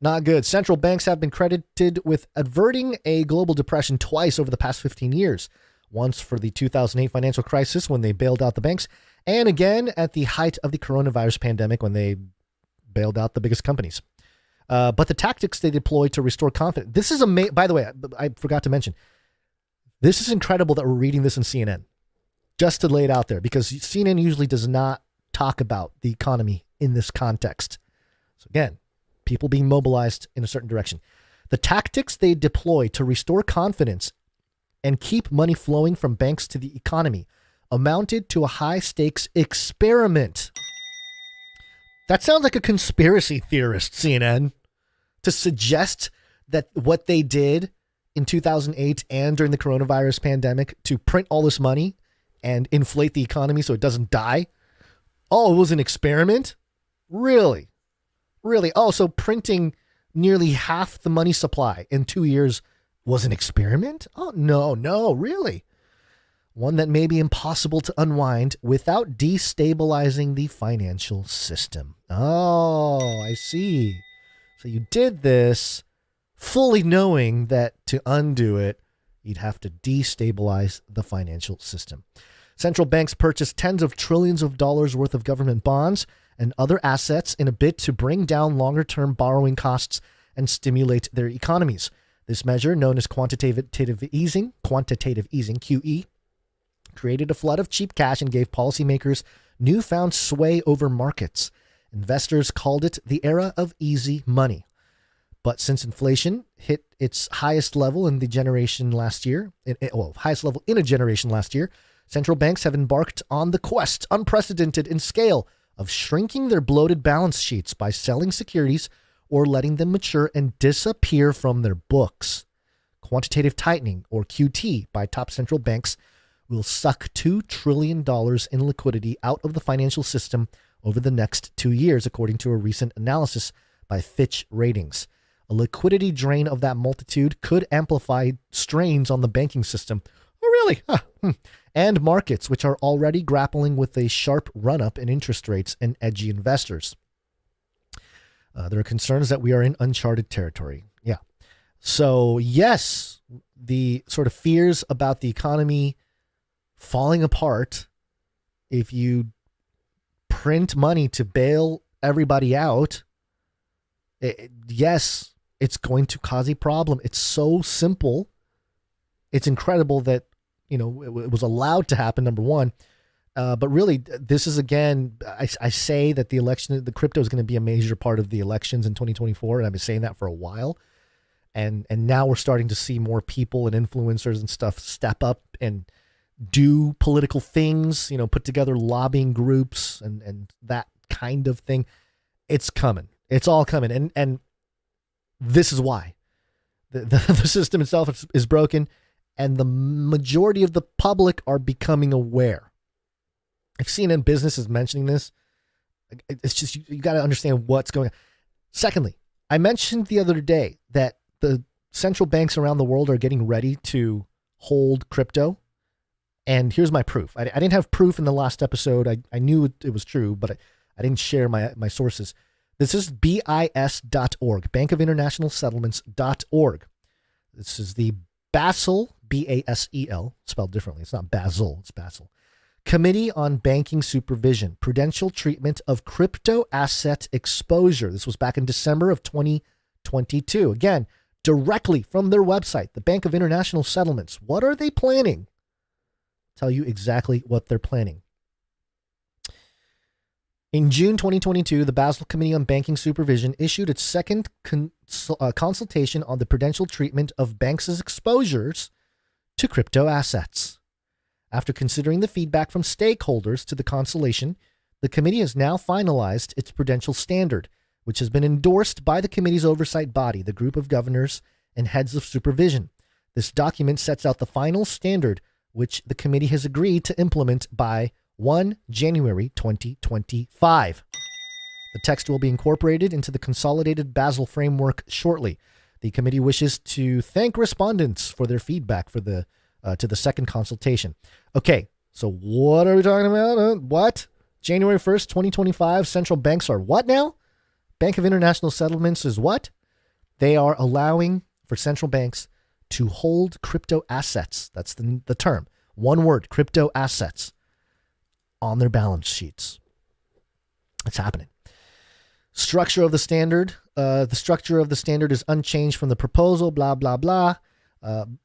not good. Central banks have been credited with averting a global depression twice over the past 15 years. Once for the 2008 financial crisis when they bailed out the banks, and again at the height of the coronavirus pandemic when they bailed out the biggest companies. But the tactics they deploy to restore confidence. This is by the way, I forgot to mention, this is incredible that we're reading this in CNN, just to lay it out there, because CNN usually does not talk about the economy in this context. So again, people being mobilized in a certain direction. The tactics they deploy to restore confidence and keep money flowing from banks to the economy amounted to a high-stakes experiment. That sounds like a conspiracy theorist, CNN, to suggest that what they did in 2008 and during the coronavirus pandemic to print all this money and inflate the economy so it doesn't die. Oh, it was an experiment? Really? Really? Oh, so printing nearly half the money supply in 2 years was an experiment? Oh, no, really? One that may be impossible to unwind without destabilizing the financial system. Oh, I see. So you did this fully knowing that to undo it, you'd have to destabilize the financial system. Central banks purchased tens of trillions of dollars worth of government bonds and other assets in a bid to bring down longer-term borrowing costs and stimulate their economies. This measure, known as quantitative easing, QE, created a flood of cheap cash and gave policymakers newfound sway over markets. Investors called it the era of easy money. But since inflation hit its highest level in a generation last year, central banks have embarked on the quest, unprecedented in scale, of shrinking their bloated balance sheets by selling securities or letting them mature and disappear from their books. Quantitative tightening, or QT, by top central banks will suck $2 trillion in liquidity out of the financial system over the next 2 years, according to a recent analysis by Fitch Ratings. A liquidity drain of that multitude could amplify strains on the banking system. Oh, really? And markets, which are already grappling with a sharp run-up in interest rates and edgy investors. There are concerns that we are in uncharted territory. Yeah. So, yes, the sort of fears about the economy falling apart if you print money to bail everybody out, yes, it's going to cause a problem. It's so simple. It's incredible that, it was allowed to happen, number one. But really, this is, again, I say that the crypto is going to be a major part of the elections in 2024, and I've been saying that for a while. And now we're starting to see more people and influencers and stuff step up and do political things, put together lobbying groups and that kind of thing. It's coming. It's all coming. And this is why. The system itself is broken, and the majority of the public are becoming aware. I've seen in businesses mentioning this. It's just, you got to understand what's going on. Secondly, I mentioned the other day that the central banks around the world are getting ready to hold crypto. And here's my proof. I didn't have proof in the last episode. I knew it was true, but I didn't share my sources. This is BIS.org, Bank of International Settlements.org. This is the BASEL, BASEL, spelled differently. It's not Basel, it's BASEL. Committee on Banking Supervision, Prudential Treatment of Crypto Asset Exposure. This was back in December of 2022. Again, directly from their website, the Bank of International Settlements. What are they planning? Tell you exactly what they're planning. In June 2022, the Basel Committee on Banking Supervision issued its second consultation on the prudential treatment of banks' exposures to crypto assets. After considering the feedback from stakeholders to the consultation, the committee has now finalized its prudential standard, which has been endorsed by the committee's oversight body, the group of governors and heads of supervision. This document sets out the final standard, which the committee has agreed to implement by 1 January 2025. The text will be incorporated into the consolidated Basel framework shortly. The committee wishes to thank respondents for their feedback for the to the second consultation. Okay, so what are we talking about? What? January 1st, 2025, central banks are what now? Bank of International Settlements is what? They are allowing for central banks to hold crypto assets. That's the term. One word, crypto assets, on their balance sheets. It's happening. Structure of the standard. The structure of the standard is unchanged from the proposal, blah, blah, blah.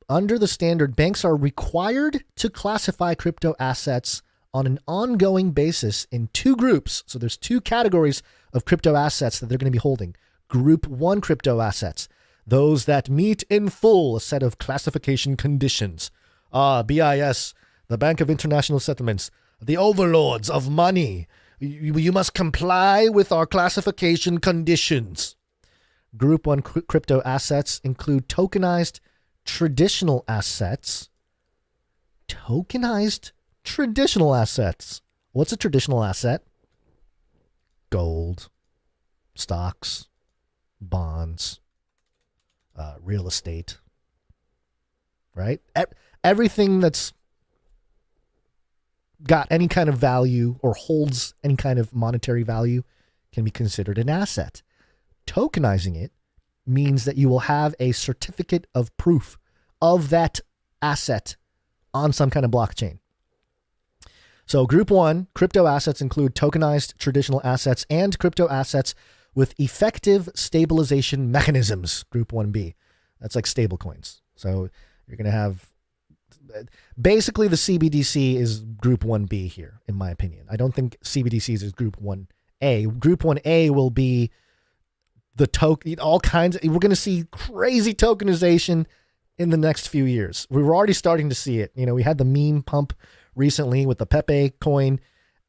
Under the standard, banks are required to classify crypto assets on an ongoing basis in two groups. So there's two categories of crypto assets that they're going to be holding. Group 1 crypto assets, those that meet in full a set of classification conditions. BIS, the Bank of International Settlements, the overlords of money. You must comply with our classification conditions. Group 1 crypto assets include tokenized traditional assets. Tokenized traditional assets. What's a traditional asset? Gold, stocks, bonds, real estate, right? Everything that's got any kind of value or holds any kind of monetary value can be considered an asset. Tokenizing it means that you will have a certificate of proof of that asset on some kind of blockchain. So group 1, crypto assets include tokenized traditional assets and crypto assets with effective stabilization mechanisms. Group 1B. That's like stable coins. So you're going to have basically the CBDC is group 1B here, in my opinion. I don't think CBDCs is group 1A. Group 1A will be the token, all kinds. We're going to see crazy tokenization in the next few years. We were already starting to see it. You know, we had the meme pump recently with the Pepe coin,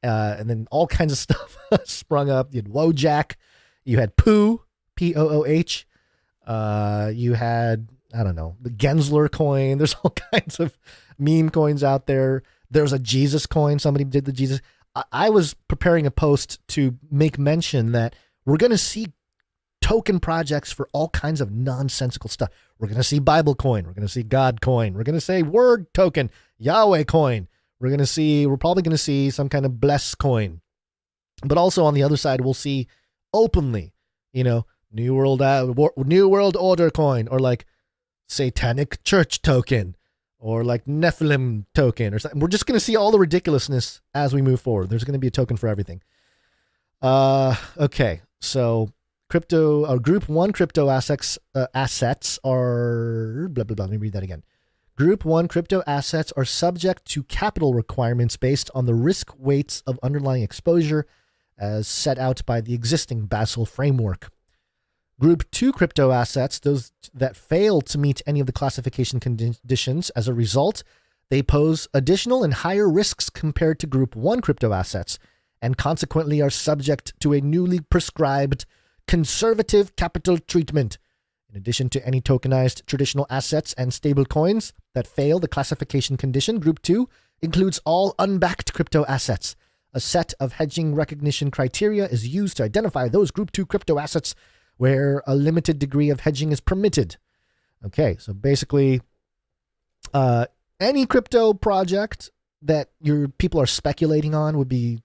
and then all kinds of stuff sprung up. You had Wojak, you had Pooh, P-O-O-H. You had, I don't know, the Gensler coin. There's all kinds of meme coins out there. There's a Jesus coin. Somebody did the Jesus. I was preparing a post to make mention that we're going to see token projects for all kinds of nonsensical stuff. We're going to see Bible coin. We're going to see God coin. We're going to say word token, Yahweh coin. We're probably going to see some kind of bless coin. But also on the other side, we'll see openly, New World Order coin, or like Satanic Church token, or like Nephilim token, or something. We're just going to see all the ridiculousness as we move forward. There's going to be a token for everything. Okay, so Group 1 crypto assets are blah blah blah. Let me read that again. Group 1 crypto assets are subject to capital requirements based on the risk weights of underlying exposure as set out by the existing Basel framework. Group 2 crypto assets, those that fail to meet any of the classification conditions, as a result, they pose additional and higher risks compared to Group 1 crypto assets, and consequently are subject to a newly prescribed conservative capital treatment. In addition to any tokenized traditional assets and stable coins that fail the classification condition, Group 2 includes all unbacked crypto assets. A set of hedging recognition criteria is used to identify those Group 2 crypto assets where a limited degree of hedging is permitted. Okay, so basically, any crypto project that your people are speculating on would be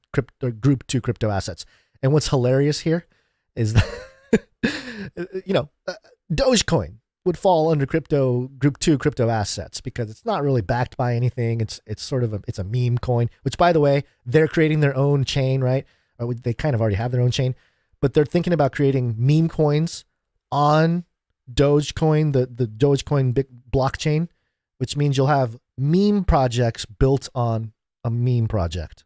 Group 2 crypto assets. And what's hilarious here is that, Dogecoin would fall under Group 2 crypto assets because it's not really backed by anything. It's sort of a meme coin, which, by the way, they're creating their own chain, right? Or they kind of already have their own chain, but they're thinking about creating meme coins on Dogecoin, the Dogecoin big blockchain, which means you'll have meme projects built on a meme project.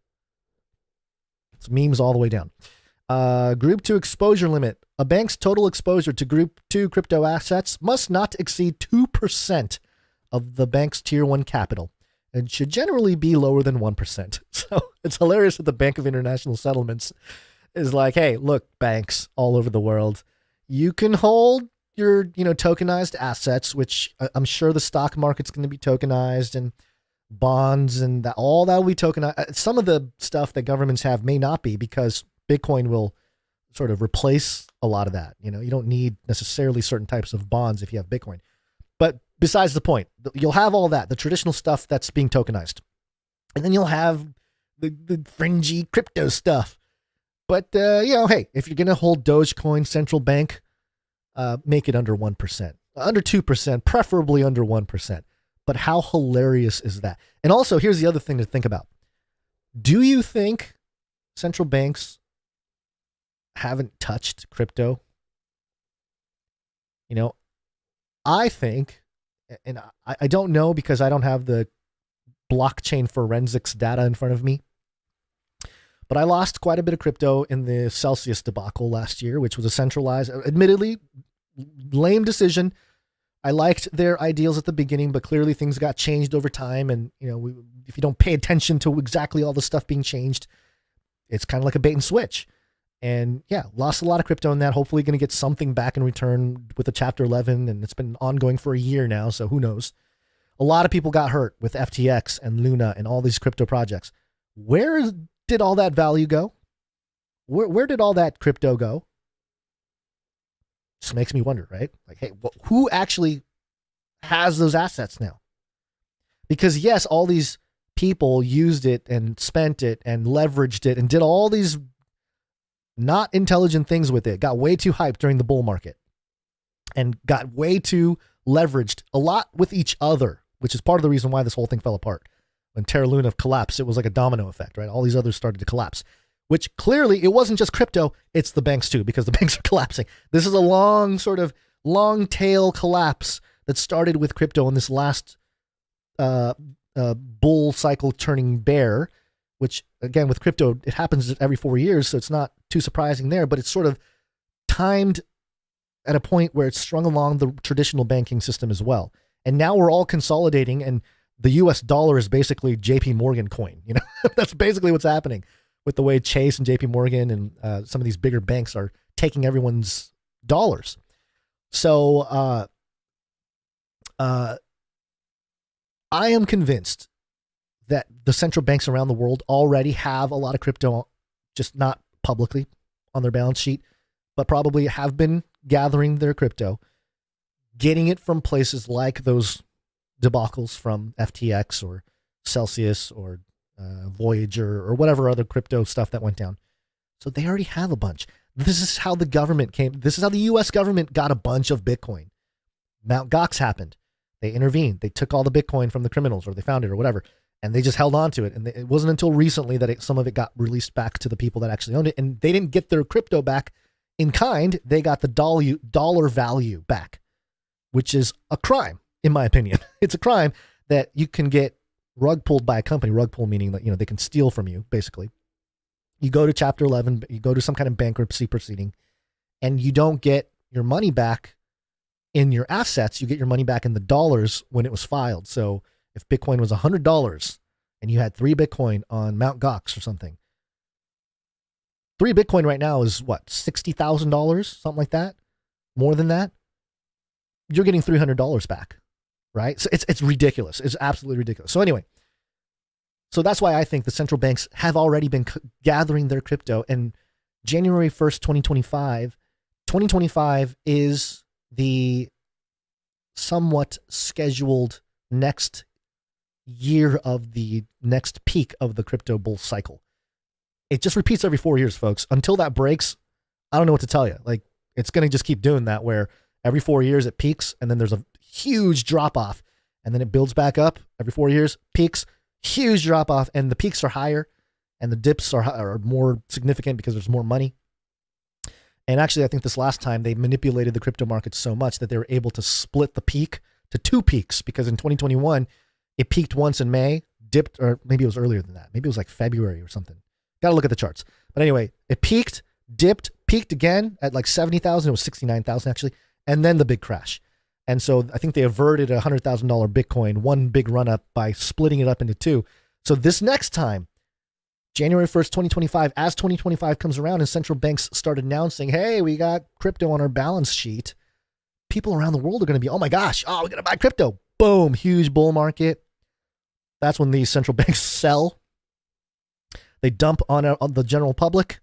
It's memes all the way down. Group 2 exposure limit. A bank's total exposure to Group 2 crypto assets must not exceed 2% of the bank's Tier 1 capital and should generally be lower than 1%. So it's hilarious that the Bank of International Settlements is like, hey, look, banks all over the world, you can hold your, tokenized assets, which I'm sure the stock market's going to be tokenized, and bonds, and all that will be tokenized. Some of the stuff that governments have may not be, because Bitcoin will sort of replace a lot of that. You don't need necessarily certain types of bonds if you have Bitcoin. But besides the point, you'll have all that, the traditional stuff that's being tokenized. And then you'll have the fringy crypto stuff. But, hey, if you're going to hold Dogecoin, central bank, make it under 1%, under 2%, preferably under 1%. But how hilarious is that? And also, here's the other thing to think about. Do you think central banks haven't touched crypto? I think, and I don't know because I don't have the blockchain forensics data in front of me, but I lost quite a bit of crypto in the Celsius debacle last year, which was a centralized, admittedly, lame decision. I liked their ideals at the beginning, but clearly things got changed over time. And, if you don't pay attention to exactly all the stuff being changed, it's kind of like a bait and switch. And yeah, lost a lot of crypto in that. Hopefully going to get something back in return with the Chapter 11. And it's been ongoing for a year now, so who knows? A lot of people got hurt with FTX and Luna and all these crypto projects. Where did all that value go? Where did all that crypto go? Just makes me wonder, right? Like, hey, who actually has those assets now? Because yes, all these people used it and spent it and leveraged it and did all these not intelligent things with it, got way too hyped during the bull market and got way too leveraged a lot with each other, which is part of the reason why this whole thing fell apart. when Terra Luna collapsed, it was like a domino effect, right? All these others started to collapse, which clearly it wasn't just crypto, it's the banks too, because the banks are collapsing. This is a long tail collapse that started with crypto in this last bull cycle turning bear, which again, with crypto, it happens every 4 years. So it's not too surprising there, but it's sort of timed at a point where it's strung along the traditional banking system as well. And now we're all consolidating, and the US dollar is basically JP Morgan coin. You know, that's basically what's happening with the way Chase and JP Morgan and some of these bigger banks are taking everyone's dollars. So I am convinced that the central banks around the world already have a lot of crypto, just not publicly on their balance sheet, but probably have been gathering their crypto, getting it from places like those debacles from FTX or Celsius or Voyager or whatever other crypto stuff that went down. So they already have a bunch. This is how the government came. This is how the US government got a bunch of Bitcoin. Mt. Gox happened. They intervened. They took all the Bitcoin from the criminals, or they found it, or whatever, and they just held on to it. And it wasn't until recently that some of it got released back to the people that actually owned it. And they didn't get their crypto back in kind. They got the dollar value back, which is a crime, in my opinion. It's a crime that you can get rug pulled by a company. Rug pull meaning that, you know, they can steal from you, basically. You go to Chapter 11, you go to some kind of bankruptcy proceeding, and you don't get your money back in your assets. You get your money back in the dollars when it was filed. So if Bitcoin was $100 and you had 3 Bitcoin on Mt. Gox or something, 3 Bitcoin right now is what, $60,000, something like that? More than that? You're getting $300 back, right? So it's ridiculous. It's absolutely ridiculous. So anyway, so that's why I think the central banks have already been gathering their crypto. And January 1st, 2025 is the somewhat scheduled next year of the next peak of the crypto bull cycle. It just repeats every 4 years, folks. Until that breaks, I don't know what to tell you. Like, it's going to just keep doing that, where every 4 years it peaks, and then there's a huge drop off, and then it builds back up every 4 years, peaks, huge drop off, and the peaks are higher, and the dips are more significant because there's more money. And actually, I think this last time they manipulated the crypto market so much that they were able to split the peak to 2 peaks, because in 2021, it peaked once in May, dipped, or maybe it was earlier than that. Maybe it was like February or something. Got to look at the charts. But anyway, it peaked, dipped, peaked again at like 70,000. It was 69,000 actually. And then the big crash. And so I think they averted a $100,000 Bitcoin, one big run up, by splitting it up into 2. So this next time, January 1st, 2025, as 2025 comes around and central banks start announcing, hey, we got crypto on our balance sheet, people around the world are going to be, oh my gosh, we're going to buy crypto. Boom, huge bull market. That's when these central banks sell. They dump on the general public,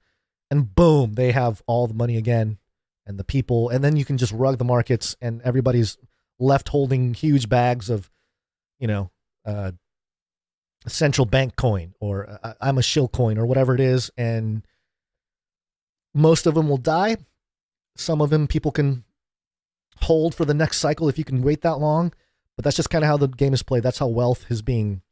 and boom, they have all the money again, and the people, and then you can just rug the markets, and everybody's left holding huge bags of, central bank coin, or I'm a shill coin, or whatever it is, and most of them will die. Some of them people can hold for the next cycle if you can wait that long, but that's just kind of how the game is played. That's how wealth is being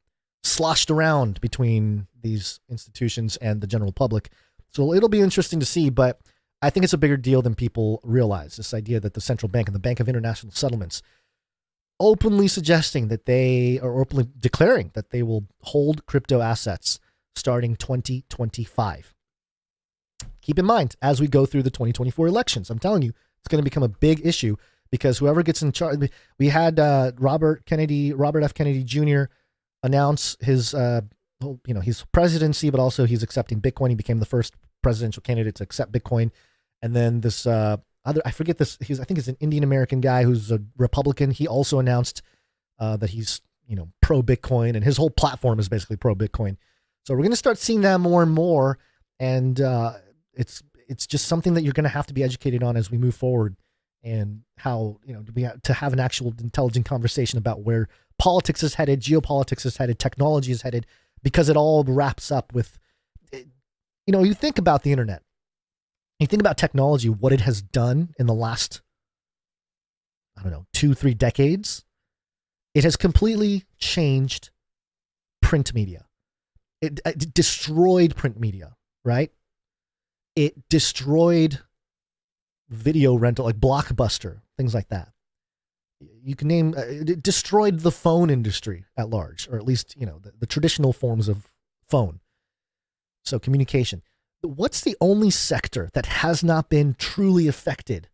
sloshed around between these institutions and the general public. So it'll be interesting to see, but I think it's a bigger deal than people realize. This idea that the central bank and the Bank of International Settlements openly suggesting that they are openly declaring that they will hold crypto assets starting 2025. Keep in mind, as we go through the 2024 elections, I'm telling you, it's going to become a big issue, because whoever gets in charge, we had Robert F. Kennedy Jr. announce his, his presidency, but also he's accepting Bitcoin. He became the first presidential candidate to accept Bitcoin. And then this I forget this, I think it's an Indian American guy who's a Republican. He also announced that he's, pro Bitcoin, and his whole platform is basically pro Bitcoin. So we're going to start seeing that more and more. And it's just something that you're going to have to be educated on as we move forward, and how, to have an actual intelligent conversation about where politics is headed, geopolitics is headed, technology is headed, because it all wraps up with, you think about the internet, you think about technology, what it has done in the last, 2-3 decades. It has completely changed print media. It destroyed print media, right? It destroyed video rental, like Blockbuster, things like that. You can name, it destroyed the phone industry at large, or at least, the traditional forms of phone. So communication. What's the only sector that has not been truly affected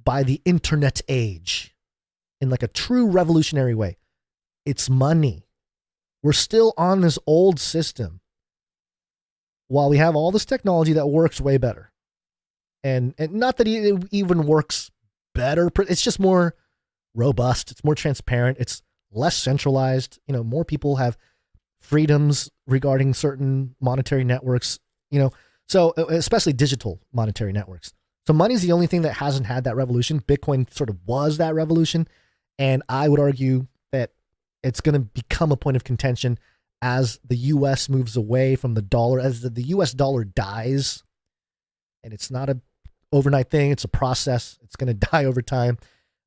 by the internet age in like a true revolutionary way? It's money. We're still on this old system while we have all this technology that works way better. And not that it even works better. It's just more robust. It's more transparent. It's less centralized. More people have freedoms regarding certain monetary networks, so especially digital monetary networks. So money's the only thing that hasn't had that revolution. Bitcoin sort of was that revolution. And I would argue that it's going to become a point of contention as the U.S. moves away from the dollar, as the U.S. dollar dies. And it's not a overnight thing. It's a process. It's going to die over time.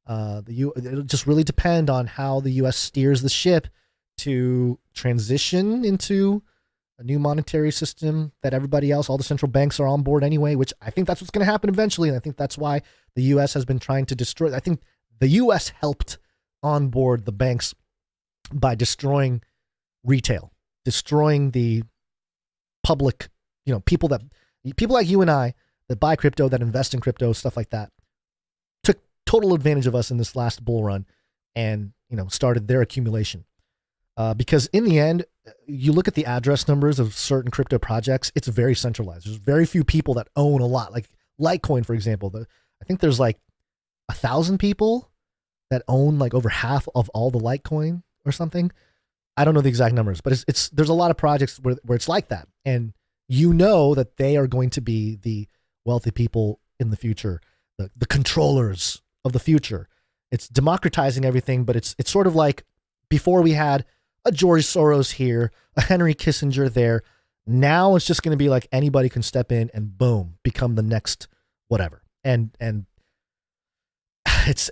It'll just really depend on how the U.S. steers the ship to transition into a new monetary system that everybody else, all the central banks are on board anyway, which I think that's what's going to happen eventually. And I think that's why the U.S. has been trying to destroy. I think the U.S. helped onboard the banks by destroying retail, destroying the public, people like you and I that buy crypto, that invest in crypto, stuff like that, took total advantage of us in this last bull run and, started their accumulation. Because in the end, you look at the address numbers of certain crypto projects, it's very centralized. There's very few people that own a lot. Like Litecoin, for example, I think there's like 1,000 people that own like over half of all the Litecoin or something. I don't know the exact numbers, but there's a lot of projects where it's like that. And that they are going to be the wealthy people in the future, the controllers of the future. It's democratizing everything, but it's sort of like before we had a George Soros here, a Henry Kissinger there. Now it's just going to be like anybody can step in and boom, become the next whatever. And it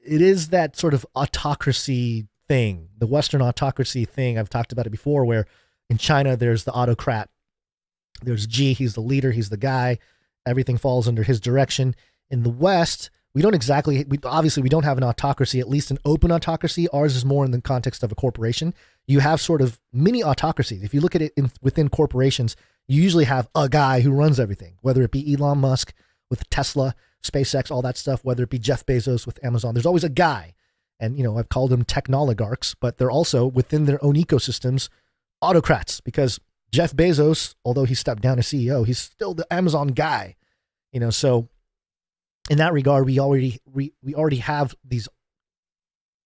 is that sort of autocracy thing, the Western autocracy thing. I've talked about it before, where in China, there's the autocrat. There's Xi, he's the leader, he's the guy. Everything falls under his direction. In the West, we don't have an autocracy, at least an open autocracy. Ours is more in the context of a corporation. You have sort of mini autocracies. If you look at it within corporations, you usually have a guy who runs everything, whether it be Elon Musk with Tesla, SpaceX, all that stuff, whether it be Jeff Bezos with Amazon. There's always a guy. And, I've called them technoligarchs, but they're also within their own ecosystems, autocrats, because Jeff Bezos, although he stepped down as CEO, he's still the Amazon guy, so in that regard, we already have these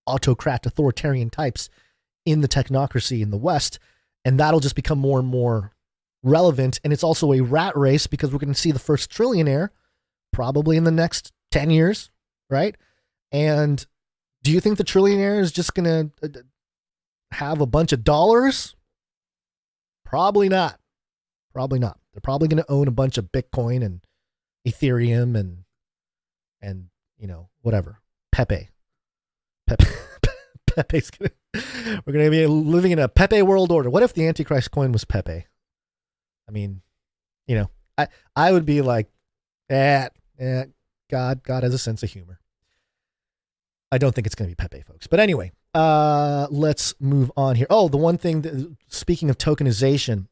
autocrat authoritarian types in the technocracy in the West, and that'll just become more and more relevant. And it's also a rat race because we're going to see the first trillionaire probably in the next 10 years, right? And do you think the trillionaire is just going to have a bunch of dollars? Probably not. Probably not. They're probably going to own a bunch of Bitcoin and Ethereum and whatever. Pepe's we're going to be living in a Pepe world order. What if the Antichrist coin was Pepe? I mean, I would be like, God has a sense of humor. I don't think it's going to be Pepe, folks. But anyway, let's move on here. Oh, the one thing, speaking of tokenization,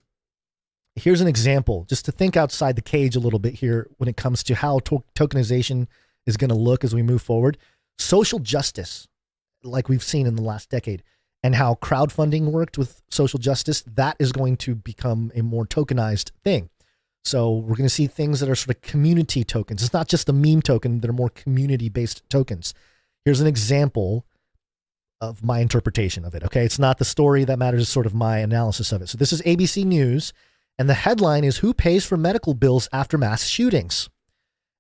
here's an example, just to think outside the cage a little bit here when it comes to how tokenization is going to look as we move forward. Social justice, like we've seen in the last decade, and how crowdfunding worked with social justice, that is going to become a more tokenized thing. So we're going to see things that are sort of community tokens. It's not just the meme token, that are more community-based tokens. Here's an example of my interpretation of it, okay? It's not the story that matters, it's sort of my analysis of it. So this is ABC News, and the headline is, "Who pays for medical bills after mass shootings?"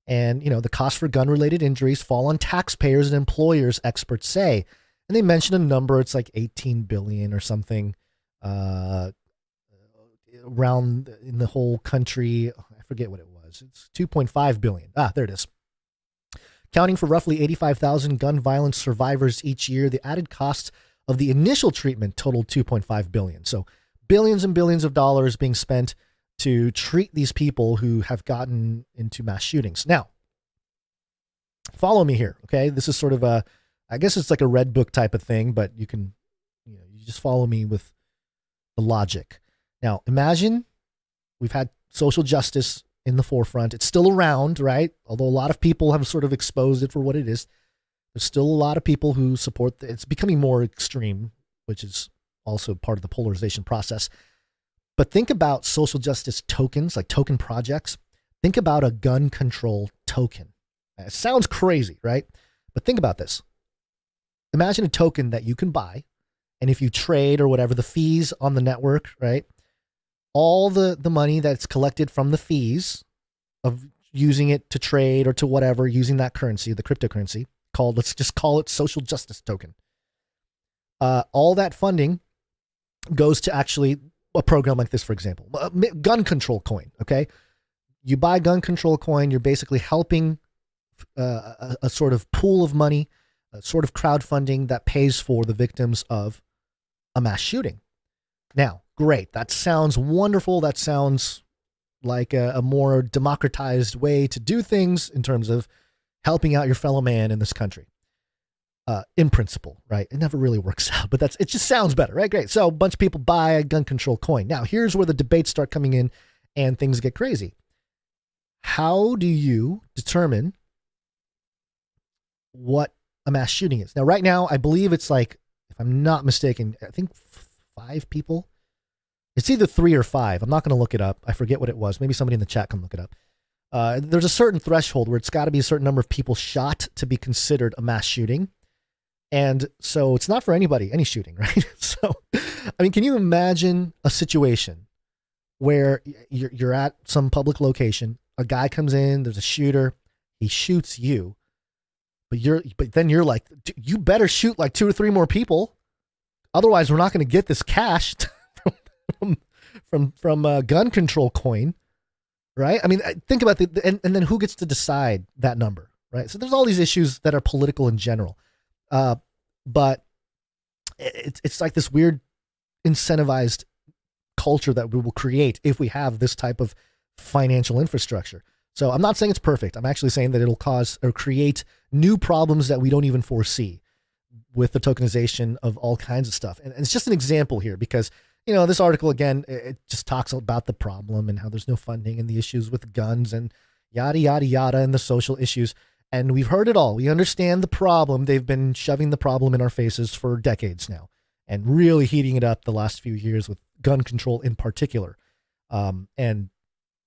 And, the cost for gun-related injuries fall on taxpayers and employers, experts say. And they mention a number, it's like 18 billion or something, around in the whole country. I forget what it was. It's 2.5 billion. There it is. Counting for roughly 85,000 gun violence survivors each year, the added costs of the initial treatment totaled $2.5 billion. So billions and billions of dollars being spent to treat these people who have gotten into mass shootings. Now, follow me here, okay? This is sort of I guess it's like a red book type of thing, but you can, you just follow me with the logic. Now, imagine we've had social justice in the forefront. It's still around, right? Although a lot of people have sort of exposed it for what it is. There's still a lot of people who support it's becoming more extreme, which is also part of the polarization process. But think about social justice tokens, like token projects. Think about a gun control token. It sounds crazy, right? But think about this. Imagine a token that you can buy, and if you trade or whatever, the fees on the network, right? All the money that's collected from the fees of using it to trade or to whatever, using that currency, the cryptocurrency, let's just call it social justice token. All that funding goes to actually a program like this, for example, gun control coin, okay? You buy gun control coin, you're basically helping a sort of pool of money, a sort of crowdfunding that pays for the victims of a mass shooting. Now, great. That sounds wonderful. That sounds like a more democratized way to do things in terms of helping out your fellow man in this country. In principle, right? It never really works out, but it just sounds better, right? Great. So a bunch of people buy a gun control coin. Now, here's where the debates start coming in and things get crazy. How do you determine what a mass shooting is? Now, right now, I believe it's like, if I'm not mistaken, I think 5 people. It's either 3 or 5. I'm not going to look it up. I forget what it was. Maybe somebody in the chat can look it up. There's a certain threshold where it's got to be a certain number of people shot to be considered a mass shooting. And so it's not for anybody, any shooting, right? So, I mean, can you imagine a situation where you're at some public location, a guy comes in, there's a shooter, he shoots you, but then you're like, you better shoot like 2 or 3 more people. Otherwise, we're not going to get this cash from gun control coin, right? I mean, think about and then who gets to decide that number, right? So there's all these issues that are political in general. But it's like this weird incentivized culture that we will create if we have this type of financial infrastructure. So I'm not saying it's perfect. I'm actually saying that it'll cause or create new problems that we don't even foresee with the tokenization of all kinds of stuff. And it's just an example here because, this article, again, it just talks about the problem and how there's no funding and the issues with guns and yada, yada, yada, and the social issues. And we've heard it all. We understand the problem. They've been shoving the problem in our faces for decades now and really heating it up the last few years with gun control in particular. And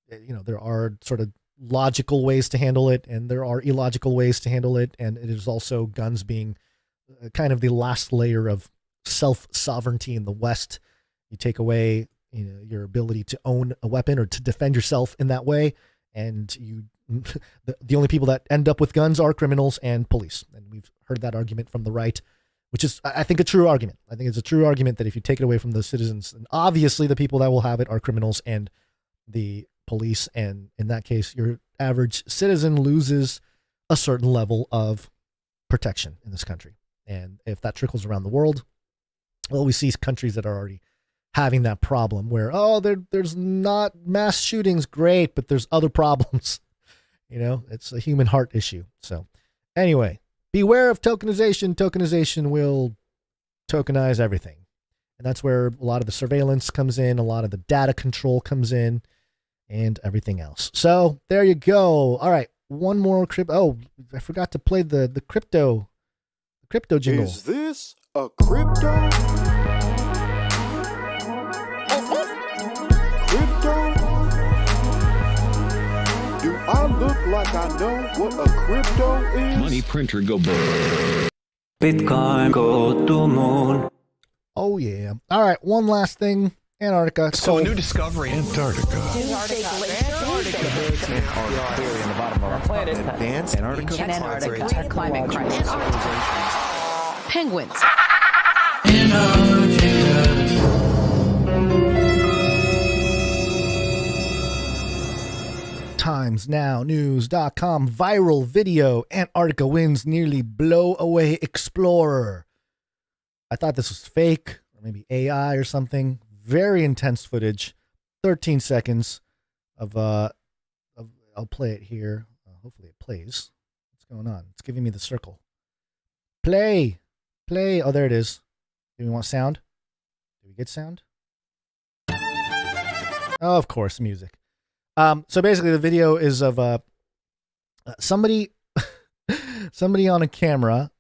there are sort of logical ways to handle it and there are illogical ways to handle it. And it is also guns being kind of the last layer of self-sovereignty in the West. You take away your ability to own a weapon or to defend yourself in that way. And the only people that end up with guns are criminals and police. And we've heard that argument from the right, which is, I think, a true argument. I think it's a true argument that if you take it away from the citizens, and obviously the people that will have it are criminals and the police. And in that case, your average citizen loses a certain level of protection in this country. And if that trickles around the world, well, we see countries that are already having that problem where, there's not mass shootings, great, but there's other problems. It's a human heart issue. So anyway, beware of tokenization. Tokenization will tokenize everything. And that's where a lot of the surveillance comes in, a lot of the data control comes in, and everything else. So there you go. All right, one more crypto. Oh, I forgot to play the crypto jingle. Is this a crypto? Do I look like I know what a crypto is? Money printer go burr. Bitcoin go to moon. Oh yeah. All right, one last thing. Antarctica. So a new discovery. Antarctica. Antarctica. The birds now are clearly in the bottom of our planet. Advanced Antarctica. Antarctica. Climate crisis. Penguins. TimesNowNews.com viral video. Antarctica winds nearly blow away explorer. I thought this was fake or maybe AI or something. Very intense footage. 13 seconds of I'll play it here. Hopefully it plays. What's going on? It's giving me the circle. Play. Oh, there it is. Do we want sound? Do we get sound? Oh, of course, music. So basically the video is of somebody on a camera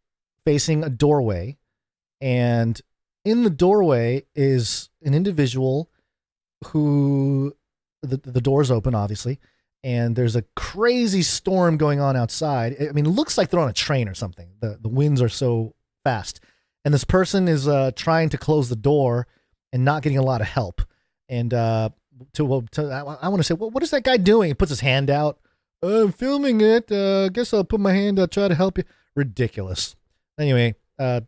facing a doorway, and in the doorway is an individual who the door's open, obviously, and there's a crazy storm going on outside. I mean, it looks like they're on a train or something. The winds are so fast, and this person is trying to close the door and not getting a lot of help. And I want to say, what is that guy doing? He puts his hand out. I'm filming it. Guess I'll put my hand out, try to help you. Ridiculous. Anyway,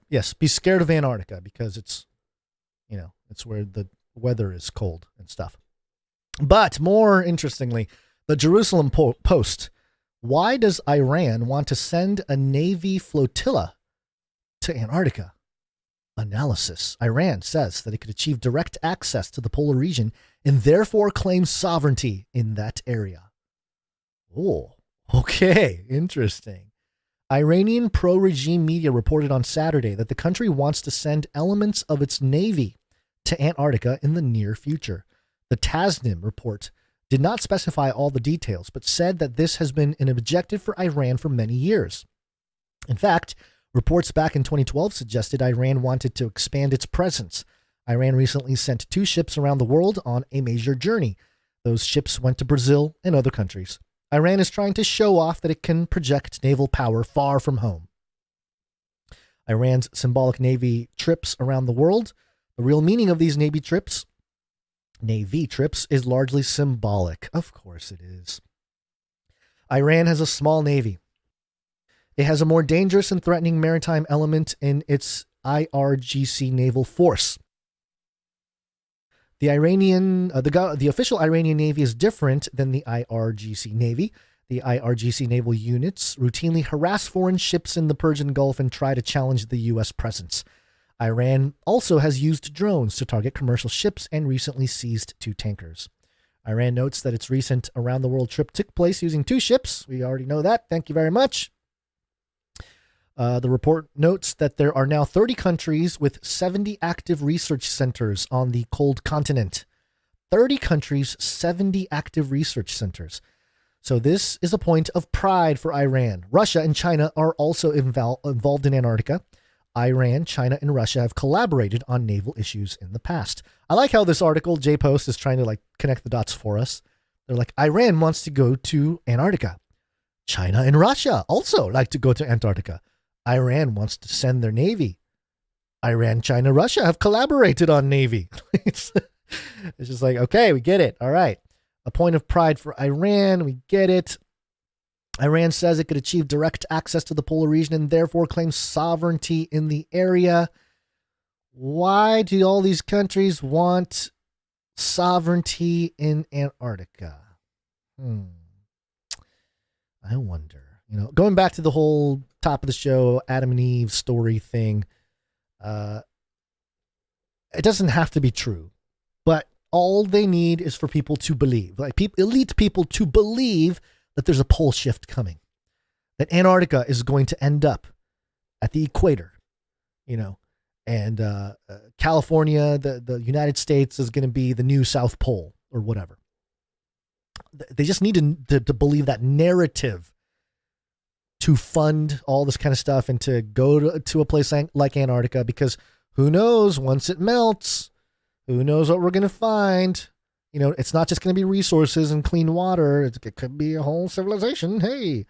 yes, be scared of Antarctica because it's where the weather is cold and stuff. But more interestingly, the Jerusalem Post. Why does Iran want to send a Navy flotilla to Antarctica? Analysis. Iran says that it could achieve direct access to the polar region and therefore claim sovereignty in that area. Oh, okay. Interesting. Iranian pro-regime media reported on Saturday that the country wants to send elements of its navy to Antarctica in the near future. The Tasnim report did not specify all the details, but said that this has been an objective for Iran for many years. In fact, reports back in 2012 suggested Iran wanted to expand its presence. Iran recently sent 2 ships around the world on a major journey. Those ships went to Brazil and other countries. Iran is trying to show off that it can project naval power far from home. Iran's symbolic Navy trips around the world. The real meaning of these Navy trips is largely symbolic. Of course it is. Iran has a small navy. It has a more dangerous and threatening maritime element in its IRGC naval force. The official Iranian Navy is different than the IRGC Navy. The IRGC naval units routinely harass foreign ships in the Persian Gulf and try to challenge the U.S. presence. Iran also has used drones to target commercial ships and recently seized 2 tankers. Iran notes that its recent around-the-world trip took place using 2 ships. We already know that. Thank you very much. The report notes that there are now 30 countries with 70 active research centers on the cold continent. 30 countries, 70 active research centers. So this is a point of pride for Iran. Russia and China are also involved in Antarctica. Iran, China, and Russia have collaborated on naval issues in the past. I like how this article, J-Post, is trying to connect the dots for us. They're like, Iran wants to go to Antarctica. China and Russia also like to go to Antarctica. Iran wants to send their navy. Iran, China, Russia have collaborated on navy. It's just like, okay, we get it. All right. A point of pride for Iran. We get it. Iran says it could achieve direct access to the polar region and therefore claim sovereignty in the area. Why do all these countries want sovereignty in Antarctica? I wonder. Going back to the whole top of the show, Adam and Eve story thing, it doesn't have to be true, but all they need is for people to believe, elite people to believe that there's a pole shift coming, that Antarctica is going to end up at the equator, and California, the United States is going to be the new South Pole or whatever. They just need to believe that narrative to fund all this kind of stuff and to go to a place like Antarctica, because who knows, once it melts, who knows what we're going to find. It's not just going to be resources and clean water. It could be a whole civilization. Hey,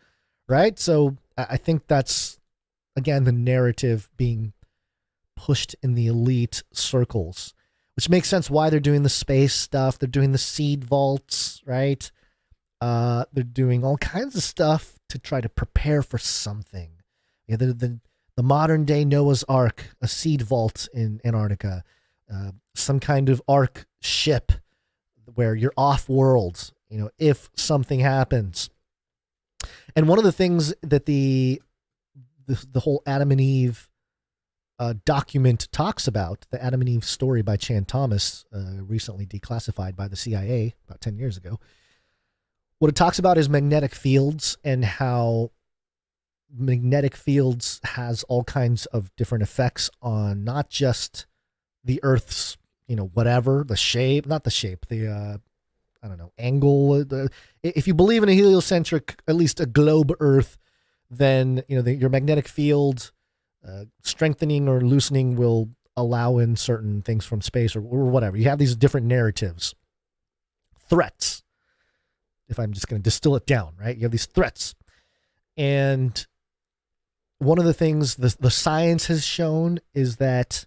right? So I think that's, again, the narrative being pushed in the elite circles, which makes sense why they're doing the space stuff. They're doing the seed vaults, right? They're doing all kinds of stuff to try to prepare for something. The modern day Noah's Ark, a seed vault in Antarctica, some kind of Ark ship where you're off world, if something happens. And one of the things that the whole Adam and Eve document talks about, the Adam and Eve story by Chan Thomas, recently declassified by the CIA about 10 years ago. What it talks about is magnetic fields and how magnetic fields has all kinds of different effects on not just the Earth's, whatever, the shape, not the shape, the, angle. If you believe in a heliocentric, at least a globe Earth, then, your magnetic field strengthening or loosening will allow in certain things from space or whatever. You have these different narratives, threats. If I'm just going to distill it down, right? You have these threats. And one of the things the science has shown is that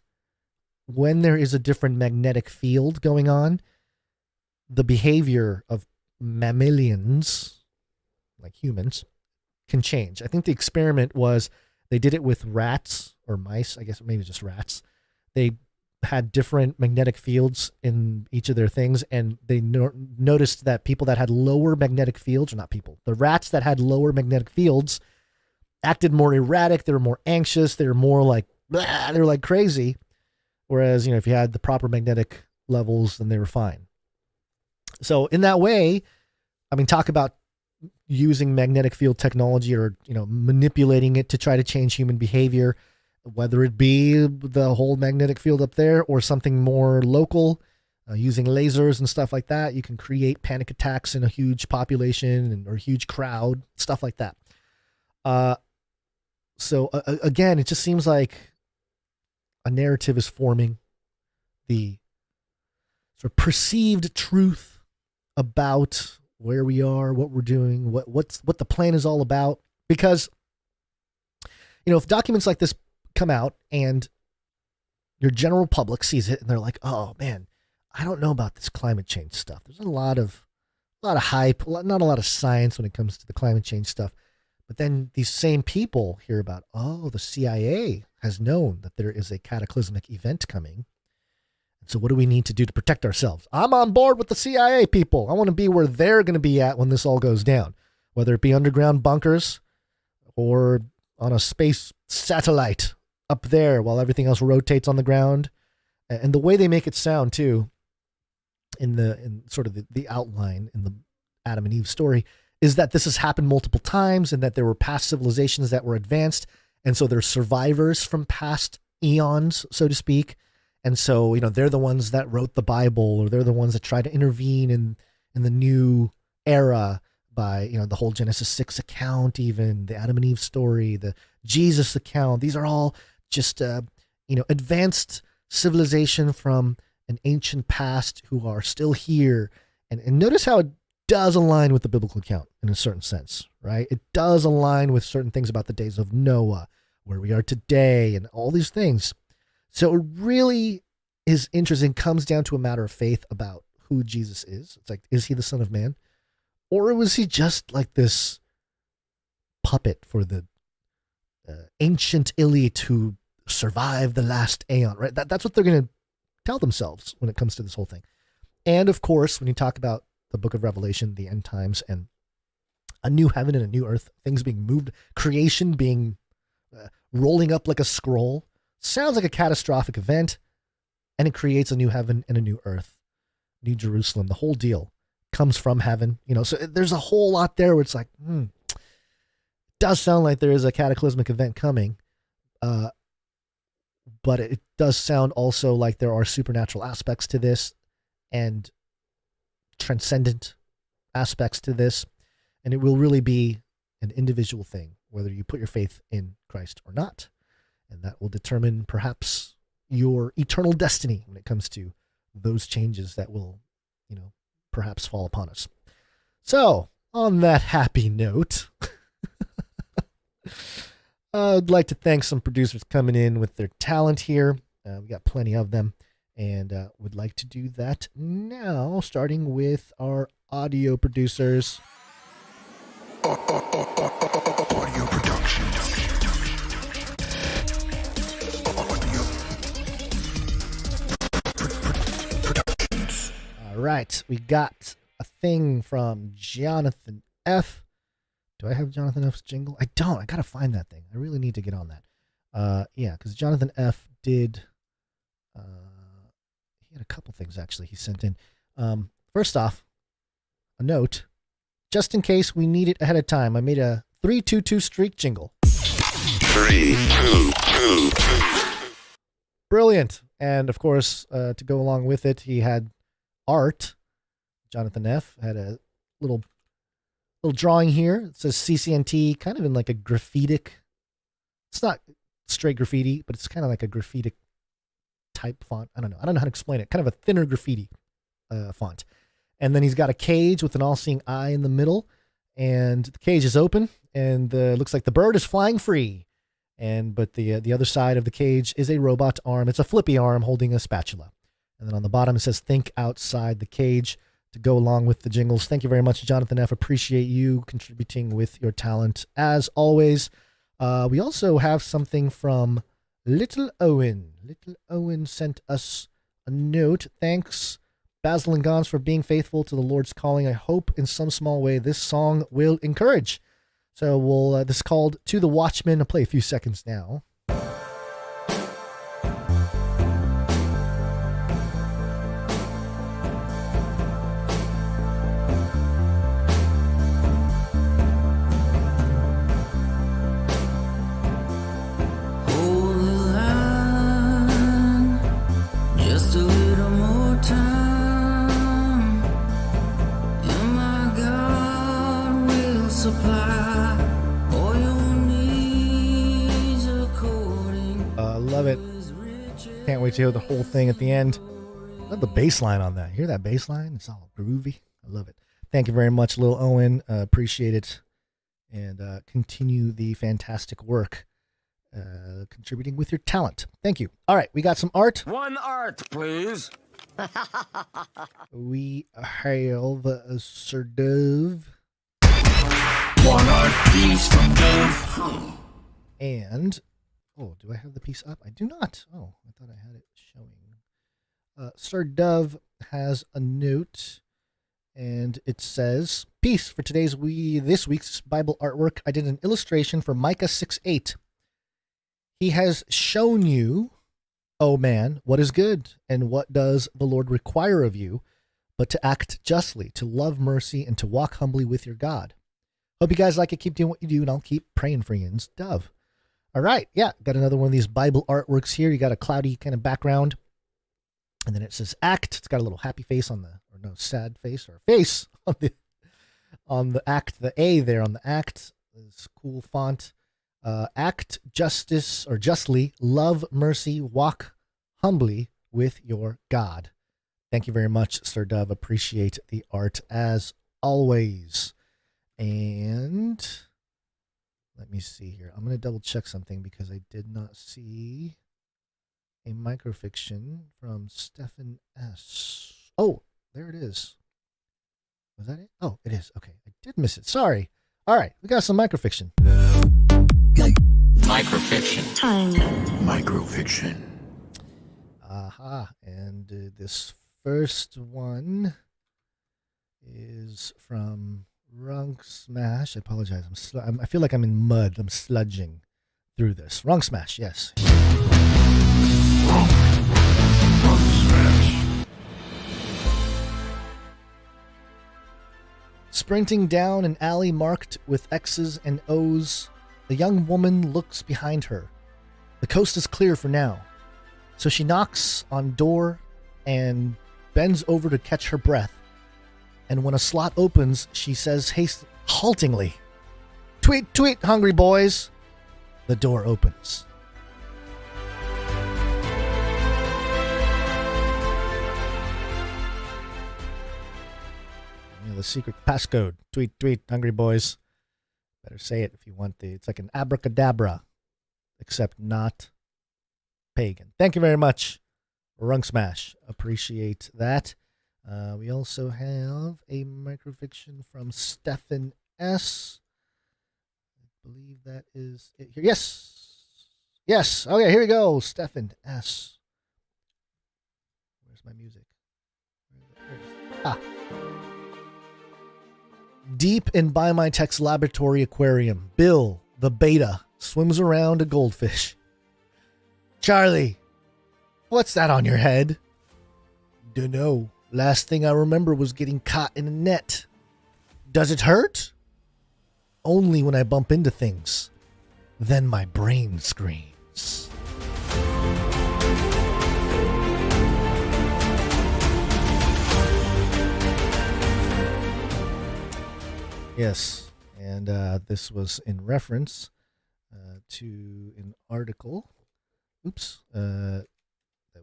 when there is a different magnetic field going on, the behavior of mammalians, like humans, can change. I think the experiment was they did it with rats or mice, I guess maybe just rats. They had different magnetic fields in each of their things, and they noticed that people that had lower magnetic fields, or not people, the rats that had lower magnetic fields acted more erratic, they were more anxious, they were more like, blah, they were like crazy. Whereas, if you had the proper magnetic levels, then they were fine. So in that way, talk about using magnetic field technology or, manipulating it to try to change human behavior, whether it be the whole magnetic field up there or something more local, using lasers and stuff like that. You can create panic attacks in a huge population or huge crowd, stuff like that. So again, it just seems like a narrative is forming, the sort of perceived truth about where we are, what we're doing, what the plan is all about. Because, if documents like this come out and your general public sees it and they're like, oh man, I don't know about this climate change stuff. There's a lot of hype, not a lot of science when it comes to the climate change stuff. But then these same people hear about, the CIA has known that there is a cataclysmic event coming. And so what do we need to do to protect ourselves? I'm on board with the CIA people. I want to be where they're going to be at when this all goes down, whether it be underground bunkers or on a space satellite up there while everything else rotates on the ground. And the way they make it sound too, in sort of the outline in the Adam and Eve story, is that this has happened multiple times and that there were past civilizations that were advanced. And so they're survivors from past eons, so to speak. And so, they're the ones that wrote the Bible, or they're the ones that tried to intervene in the new era by, the whole Genesis 6 account, even the Adam and Eve story, the Jesus account. These are all just, advanced civilization from an ancient past who are still here. And notice how it does align with the biblical account in a certain sense, right? It does align with certain things about the days of Noah, where we are today, and all these things. So it really is interesting, comes down to a matter of faith about who Jesus is. It's like, is he the Son of Man? Or was he just like this puppet for the ancient elite who survived the last aeon, right? That's what they're going to tell themselves when it comes to this whole thing. And of course, when you talk about the book of Revelation, the end times, and a new heaven and a new earth, things being moved, creation being rolling up like a scroll, sounds like a catastrophic event, and it creates a new heaven and a new earth, New Jerusalem. The whole deal comes from heaven, so there's a whole lot there where it's like, it does sound like there is a cataclysmic event coming, but it does sound also like there are supernatural aspects to this and transcendent aspects to this, and it will really be an individual thing, whether you put your faith in Christ or not. And that will determine perhaps your eternal destiny when it comes to those changes that will, perhaps fall upon us. So, on that happy note, I'd like to thank some producers coming in with their talent here. We got plenty of them, and would like to do that now, starting with our audio producers. Audio production. All right, we got a thing from Jonathan F. Do I have Jonathan F's jingle? I don't. I got to find that thing. I really need to get on that. Yeah, because Jonathan F. did. He had a couple things actually he sent in. First off, a note, just in case we need it ahead of time. I made a 3-2-2 streak jingle. 3-2-2. Brilliant. And of course, to go along with it, he had art. Jonathan F. had a little drawing here. It says CCNT, kind of in like a graffitic. It's not straight graffiti, but it's kind of like a graffitic type font. I don't know how to explain it. Kind of a thinner graffiti font. And then he's got a cage with an all-seeing eye in the middle, and the cage is open, and looks like the bird is flying free. But the other side of the cage is a robot arm. It's a flippy arm holding a spatula. And then on the bottom it says "Think outside the cage" to go along with the jingles. Thank you very much, Jonathan F. Appreciate you contributing with your talent as always. We also have something from Little Owen. Little Owen sent us a note. Thanks, Basil and Gons, for being faithful to the Lord's calling. I hope in some small way this song will encourage. So this is called "To the Watchman." I'll play a few seconds now. Love it. Can't wait to hear the whole thing at the end. Love the bass line on that. Hear that bass line? It's all groovy. I love it. Thank you very much, Lil Owen. Appreciate it. And continue the fantastic work contributing with your talent. Thank you. All right, we got some art. One art, please. We have Sir Dove. One art, please, from Dove. And, do I have the piece up? I do not. Oh, I thought I had it showing. Sir Dove has a note, and it says, "Peace for this week's Bible artwork. I did an illustration for Micah 6:8. He has shown you, oh man, what is good, and what does the Lord require of you, but to act justly, to love mercy, and to walk humbly with your God. Hope you guys like it. Keep doing what you do, and I'll keep praying for you." And Dove. All right, yeah, got another one of these Bible artworks here. You got a cloudy kind of background, and then it says "act." It's got a little happy face on sad face or face on the act. The A there on the act is cool font. Act justice or justly, love mercy, walk humbly with your God. Thank you very much, Sir Dove. Appreciate the art as always. And let me see here. I'm going to double check something because I did not see a microfiction from Stephen S. Oh, there it is. Was that it? Oh, it is. Okay. I did miss it. Sorry. All right. We got some microfiction. Microfiction. Time. Microfiction. Aha. And this first one is from Runk Smash. I apologize. I feel like I'm in mud. I'm sludging through this. Runk Smash, yes. Runk Smash. Sprinting down an alley marked with X's and O's, the young woman looks behind her. The coast is clear for now, so she knocks on door and bends over to catch her breath. And when a slot opens, she says haltingly, "Tweet, tweet, hungry boys." The door opens. The secret passcode. Tweet, tweet, hungry boys. Better say it if you want it's like an abracadabra, except not pagan. Thank you very much, Runk Smash. Appreciate that. We also have a microfiction from Stephen S. I believe that is it here. Yes. Yes. Okay, here we go. Stephen S. Where's my music? Deep in By My Text Laboratory Aquarium, Bill, the beta, swims around a goldfish. Charlie, what's that on your head? Dunno. Last thing I remember was getting caught in a net. Does it hurt? Only when I bump into things. Then my brain screams. Yes, and this was in reference to an article, that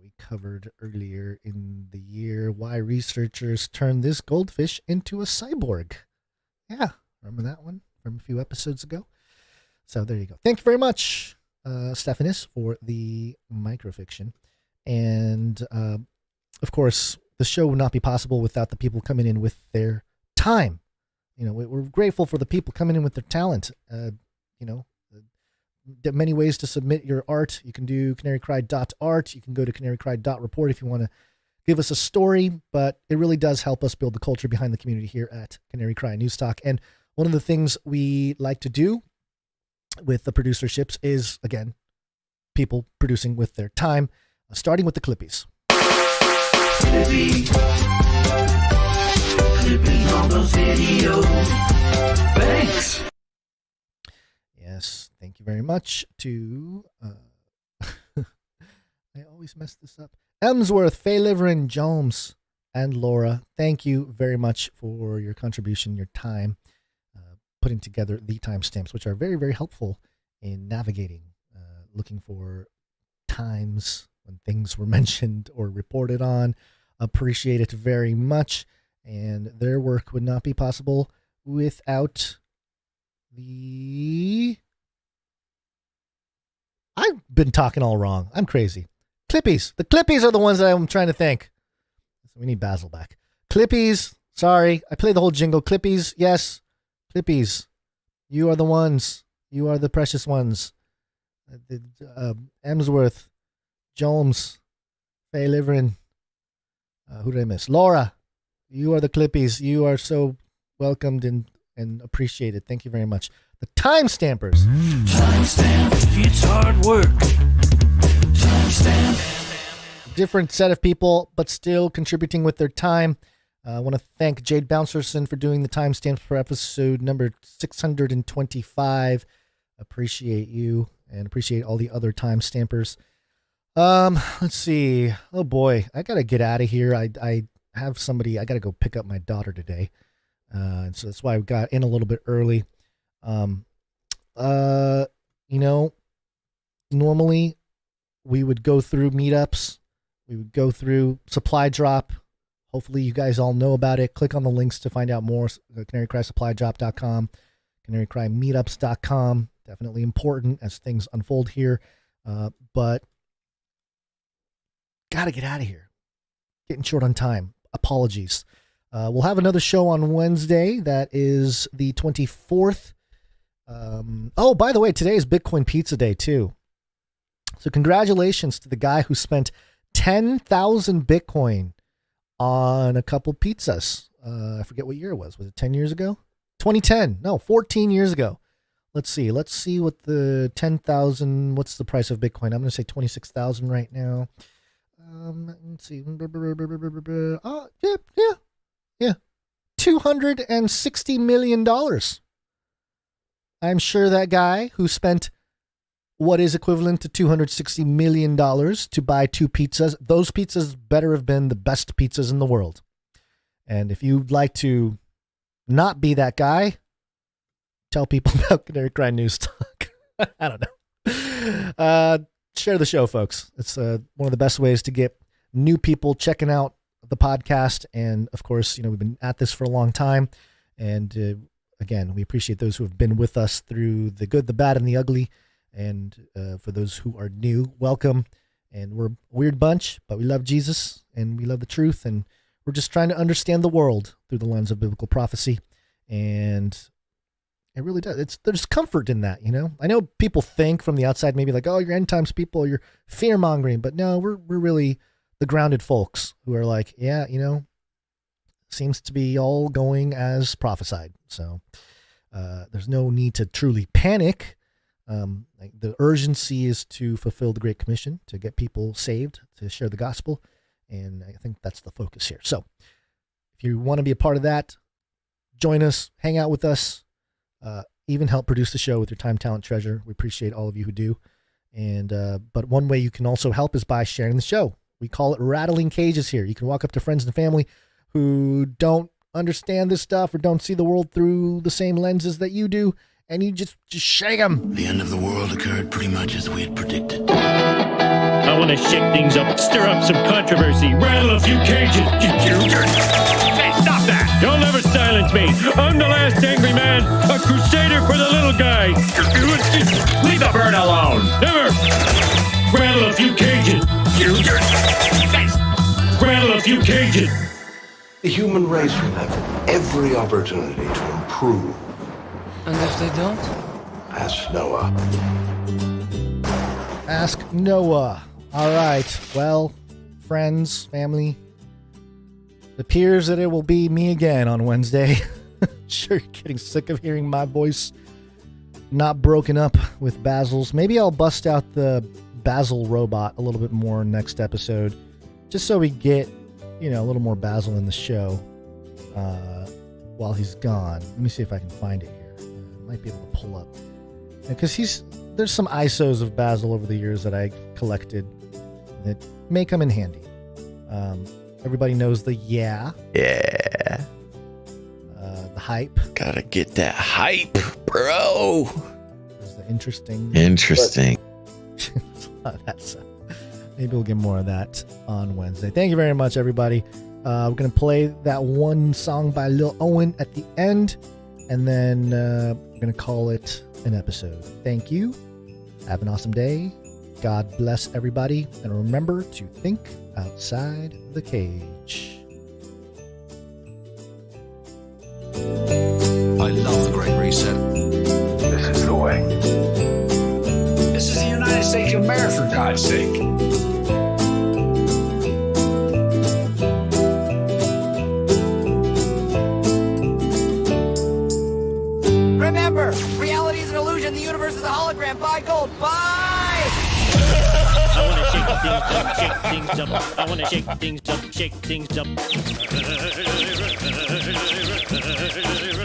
we covered earlier in the year, why researchers turned this goldfish into a cyborg. Yeah, remember that one from a few episodes ago? So there you go. Thank you very much, Stephanis, for the microfiction. And, of course, the show would not be possible without the people coming in with their time. You know, we're grateful for the people coming in with their talent. Many ways to submit your art. You can do canarycry.art. You can go to canarycry.report if you want to give us a story, but it really does help us build the culture behind the community here at Canary Cry News Talk. And one of the things we like to do with the producerships is, again, people producing with their time, starting with the Clippies. Clippy on those videos. Thanks. Yes, thank you very much to, I always mess this up, Emsworth, Faye Liverin, Jones, and Laura. Thank you very much for your contribution, your time, putting together the timestamps, which are very, very helpful in navigating, looking for times when things were mentioned or reported on. Appreciate it very much. And their work would not be possible without the... I've been talking all wrong. I'm crazy. Clippies. The Clippies are the ones that I'm trying to thank. We need Basil back. Clippies. Sorry. I played the whole jingle. Clippies. Yes. Clippies. You are the ones. You are the precious ones. Emsworth. Jones. Faye Liverin. Who did I miss? Laura. You are the Clippies. You are so welcomed and appreciated. Thank you very much. The Timestampers. Timestamp. It's hard work. Timestamp. Different set of people, but still contributing with their time. I want to thank Jade Bouncerson for doing the timestamps for episode number 625. Appreciate you and appreciate all the other timestampers. Let's see. Oh boy, I gotta get out of here. I have somebody. I gotta go pick up my daughter today, and so that's why we got in a little bit early. Normally we would go through meetups. We would go through supply drop. Hopefully you guys all know about it. Click on the links to find out more. CanaryCrySupplyDrop.com, CanaryCryMeetups.com. Definitely important as things unfold here. But gotta get out of here. Getting short on time. Apologies. We'll have another show on Wednesday. That is the 24th. Oh, by the way, today is Bitcoin Pizza Day too. So congratulations to the guy who spent 10,000 Bitcoin on a couple pizzas. I forget what year it was. Was it 10 years ago? 2010. No, 14 years ago. Let's see. Let's see what the 10,000, what's the price of Bitcoin? I'm going to say 26,000 right now. Let's see. Oh, yeah. $260 million. I'm sure that guy who spent what is equivalent to $260 million to buy two pizzas, those pizzas better have been the best pizzas in the world. And if you'd like to not be that guy, tell people about Canary Cry News Talk. I don't know. Share the show, folks. It's one of the best ways to get new people checking out the podcast. And of course, we've been at this for a long time. And again, we appreciate those who have been with us through the good, the bad, and the ugly. And for those who are new, welcome. And we're a weird bunch, but we love Jesus and we love the truth. And we're just trying to understand the world through the lens of biblical prophecy. And it really does. There's comfort in that, I know people think from the outside, maybe like, oh, you're end times people, you're fear mongering, but no, we're really the grounded folks who are like, yeah, seems to be all going as prophesied. So there's no need to truly panic. Like the urgency is to fulfill the Great Commission, to get people saved, to share the gospel. And I think that's the focus here. So if you want to be a part of that, join us, hang out with us, even help produce the show with your time, talent, treasure. We appreciate all of you who do. And but one way you can also help is by sharing the show. We call it rattling cages here. You can walk up to friends and family who don't understand this stuff or don't see the world through the same lenses that you do, and you just shake them. The end of the world occurred pretty much as we had predicted. I want to shake things up, stir up some controversy, rattle a few cages. Hey, stop that! You'll never silence me. I'm the last angry man, a crusader for the little guy. Leave the bird alone. Never. Rattle a few cages. Rattle a few cages. The human race will have every opportunity to improve. And if they don't? Ask Noah. Ask Noah. All right. Well, friends, family, it appears that it will be me again on Wednesday. Sure, you're getting sick of hearing my voice not broken up with Basil's. Maybe I'll bust out the Basil robot a little bit more next episode, just so we get, a little more Basil in the show while he's gone. Let me see if I can find it here. I might be able to pull up. Because there's some ISOs of Basil over the years that I collected that may come in handy. Everybody knows the Yeah. The hype. Gotta get that hype, bro. There's the interesting. That stuff. Maybe we'll get more of that on Wednesday. Thank you very much, everybody. We're going to play that one song by Lil Owen at the end, and then we're going to call it an episode. Thank you. Have an awesome day. God bless everybody. And remember to think outside the cage. I love the Great Reset. This is the way. This is the United States of America, for God's sake. Remember, reality is an illusion. The universe is a hologram. Buy gold. Buy! I want to shake things up. I want to shake things up, shake things up.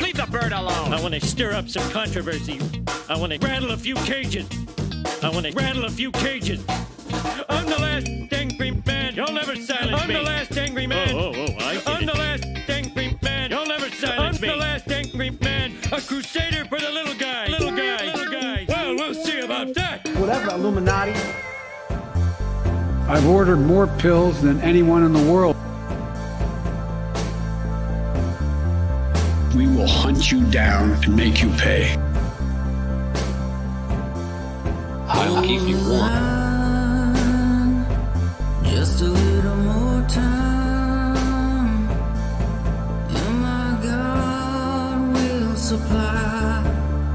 Leave the bird alone. I want to stir up some controversy. I want to rattle a few cages. I'm the last angry man. You'll never silence me. I'm the last angry man. I'm the last angry man. You'll never silence me. I'm the last angry man. A crusader for the little guy. Well, we'll see about that. Whatever, Illuminati. I've ordered more pills than anyone in the world. We will hunt you down and make you pay. I'll keep you warm. Just a little more time, and my God will supply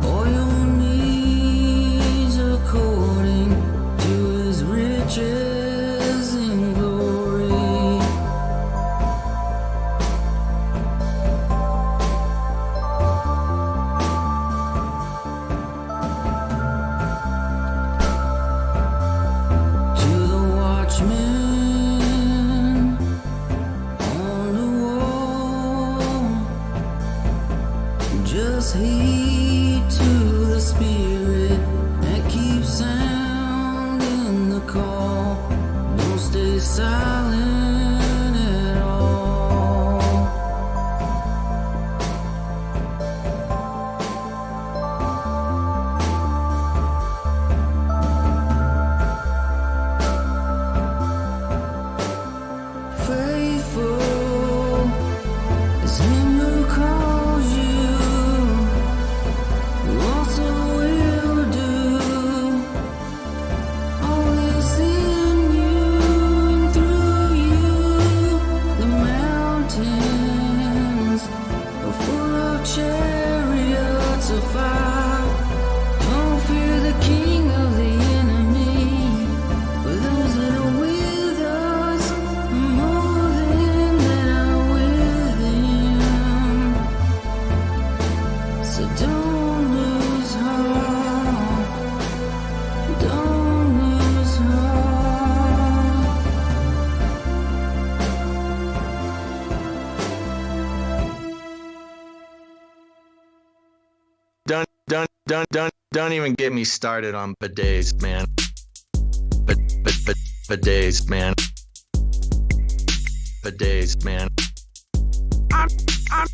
all your needs according to his riches in glory. Just heed to the spirit and keep sounding the call. Don't stay silent at all. Faithful is him who calls you. Don't even get me started on bidets, man. Bidets, man. Bidets, man.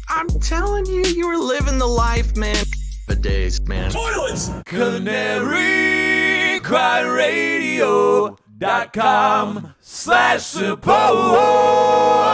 I'm telling you, you were living the life, man. Bidets, man. Toilets! CanaryCrimeRadio.com/support